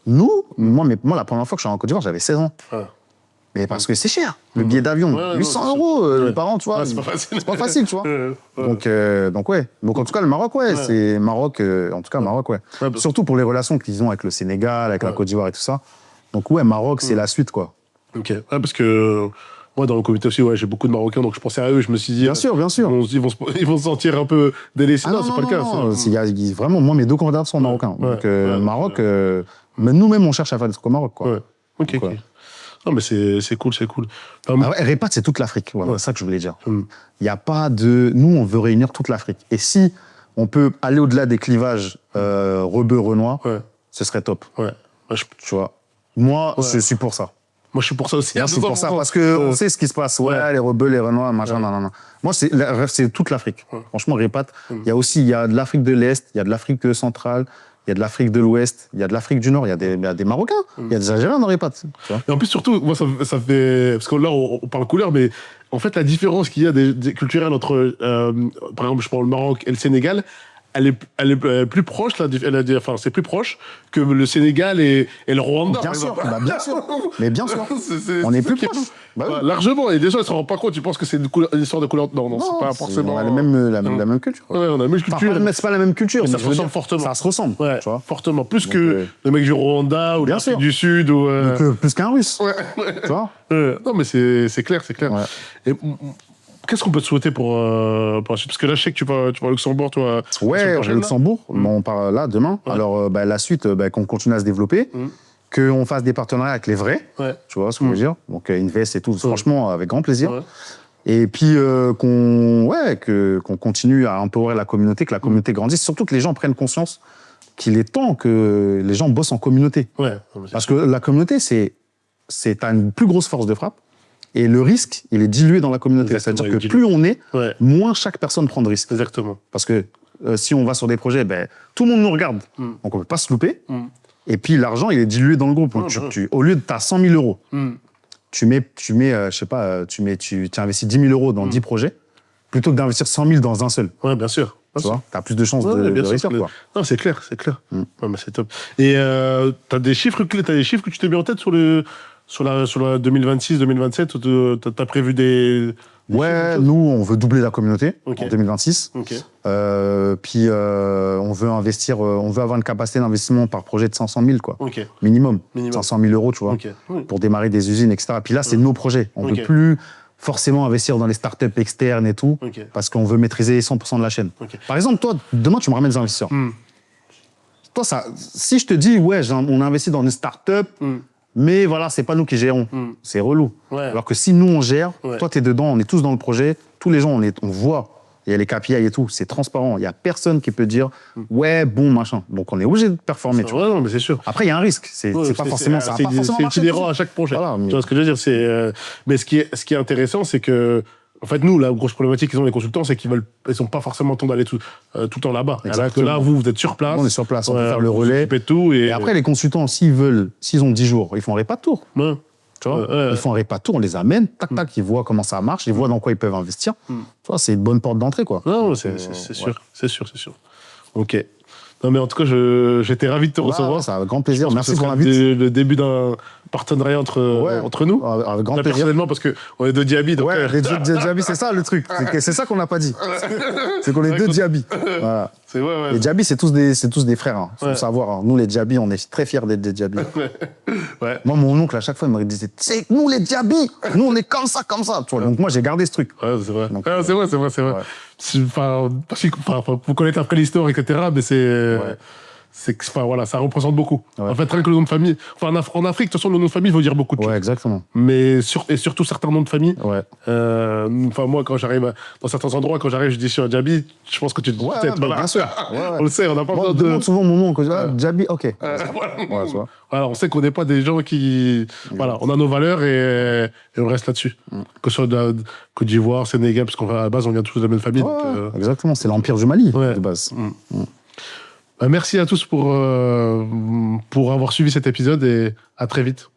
Nous, moi, la première fois que je suis en Côte d'Ivoire, j'avais 16 ans. Mais parce que c'est cher, le billet d'avion, 800 €, par an, tu vois. C'est pas facile, tu vois. Donc, ouais. Donc, en tout cas, le Maroc, c'est Maroc, en tout cas, Maroc, Surtout pour les relations qu'ils ont avec le Sénégal, avec la Côte d'Ivoire et tout ça. Donc, Maroc, c'est la suite, quoi. Parce que moi, dans le comité aussi, j'ai beaucoup de Marocains, donc je pensais à eux, je me suis dit... Bien sûr. Ils vont se sentir un peu délaissés. Non, c'est pas le cas. Vraiment, moi, mes deux cofondateurs sont marocains. Donc, Maroc, mais nous-mêmes, on cherche à faire des trucs au Maroc, quoi. Ok. Non, mais c'est cool, c'est cool. REPAT, c'est toute l'Afrique. Voilà, c'est ça que je voulais dire. Il n'y a pas de... Nous, on veut réunir toute l'Afrique. Et si on peut aller au-delà des clivages rebeu-renois, ce serait top. Ouais. Tu vois. Moi, je suis pour ça. Moi, je suis pour ça aussi. Merci pour ça, parce qu'on sait ce qui se passe. Ouais, les rebeux, les renois, machin, non. Moi, c'est toute l'Afrique. Franchement, REPAT, il y a de l'Afrique de l'Est, il y a de l'Afrique centrale, il y a de l'Afrique de l'Ouest, il y a de l'Afrique du Nord, il y a des Marocains, il y a des Algériens dans REPAT. Et en plus, surtout, moi, ça fait... Parce que là, on parle couleur, mais en fait, la différence qu'il y a des culturelle entre, par exemple, je prends le Maroc et le Sénégal, elle est plus proche, c'est plus proche que le Sénégal et le Rwanda. Bien sûr, bien sûr. Mais bien sûr. On est plus proche. Largement. Et des gens, ils ne se rendent pas compte. Ils pensent que c'est une histoire de couleur. Non, c'est pas forcément. On a la même culture. Ouais, on a la même culture. Mais c'est pas la même culture. Mais ça se ressemble fortement. Ça se ressemble. Ouais, tu vois. Fortement. Plus que le mec du Rwanda ou l'Afrique du Sud. Ou, plus qu'un Russe. Tu vois. Non, mais c'est clair, c'est clair. Et, qu'est-ce qu'on peut te souhaiter pour la suite? Parce que là, je sais que tu vas au Luxembourg, toi. Ouais, au Luxembourg. On part là demain. Alors, la suite, qu'on continue à se développer, qu'on fasse des partenariats avec les vrais. Tu vois ce que je veux dire? Donc, Invest et tout, franchement, avec grand plaisir. Et puis, qu'on continue à empower la communauté, que la communauté grandisse. Surtout que les gens prennent conscience qu'il est temps que les gens bossent en communauté. Parce que la communauté, t'as une plus grosse force de frappe. Et le risque, il est dilué dans la communauté. C'est-à-dire que plus on est, moins chaque personne prend de risques. Exactement. Parce que si on va sur des projets, tout le monde nous regarde. Donc on ne peut pas se louper. Et puis l'argent, il est dilué dans le groupe. Donc, au lieu de t'as 100 000 euros, tu investis 10 000 euros dans 10 projets, plutôt que d'investir 100 000 dans un seul. Ouais, bien sûr. Tu vois, t'as plus de chances de réussir. Non, c'est clair, c'est clair. Ouais, mais c'est top. Et t'as des chiffres que tu t'es mis en tête sur la 2026-2027, t'as prévu des ouais, nous, on veut doubler la communauté en 2026. Puis, on veut investir, on veut avoir une capacité d'investissement par projet de 500 000, quoi. Minimum. 500 000 euros, tu vois, pour démarrer des usines, etc. Puis là, c'est nos projets. On ne veut plus forcément investir dans les startups externes et tout, parce qu'on veut maîtriser 100% de la chaîne. Par exemple, toi, demain, tu me ramènes des investisseurs. Toi, si je te dis, ouais, on a investi dans une startup, mais voilà, c'est pas nous qui gérons. C'est relou. Alors que si nous, on gère, toi, tu es dedans, on est tous dans le projet, tous les gens, on voit, il y a les KPI et tout, c'est transparent. Il n'y a personne qui peut dire, ouais, bon, machin. Donc, on est obligé de performer. Tu vois. Non, mais c'est sûr. Après, il y a un risque. C'est pas forcément ça. C'est inhérent à chaque projet. Voilà, tu vois ce que je veux dire? Mais ce qui est intéressant, c'est que, en fait, nous, la grosse problématique qu'ils ont les consultants, c'est qu'ils n'ont pas forcément le temps d'aller tout le temps là-bas. Alors que là, vous êtes sur place. On est sur place, on peut faire le relais. Tout et après, les consultants, s'ils ont 10 jours, ils font un repas de tour. Tu vois, ils font un repas de tour, on les amène, tac, tac, ils voient comment ça marche, ils voient dans quoi ils peuvent investir. Tu vois, c'est une bonne porte d'entrée, quoi. Non, c'est sûr, c'est sûr. Ok. Non, mais en tout cas, j'étais ravi de te recevoir. C'est avec grand plaisir. Merci pour l'invitation. Le début d'un partenariat entre nous. Avec grand plaisir. Personnellement, parce qu'on est deux diabis. Donc les deux diabis, c'est ça le truc. C'est ça qu'on n'a pas dit. C'est qu'on est deux diabis. Voilà. Les diabis, c'est tous des frères. Hein. Faut savoir. Hein. Nous, les diabis, on est très fiers d'être des diabis. Moi, mon oncle, à chaque fois, il me disait, c'est nous, les diabis. Nous, on est comme ça. Tu vois. Donc, moi, j'ai gardé ce truc. Ouais, c'est vrai. C'est vrai. Vous connaissez après l'histoire, etc. Mais ça représente beaucoup. En fait, rien que le nom de famille. Enfin, en Afrique, de toute façon, le nom de famille veut dire beaucoup de choses. Ouais, exactement. Mais surtout certains noms de famille. Moi, quand j'arrive dans certains endroits, quand je dis je suis un Djabi, je pense que tu te dis bien sûr. On le sait, on n'a pas besoin de. demande souvent mon nom. Djabi, ok. On sait qu'on n'est pas des gens qui. Voilà, on a nos valeurs et on reste là-dessus. Que ce soit de Côte d'Ivoire, Sénégal, parce qu'à la base, on vient tous de la même famille. Exactement, c'est l'Empire du Mali, de base. Merci à tous pour avoir suivi cet épisode et à très vite.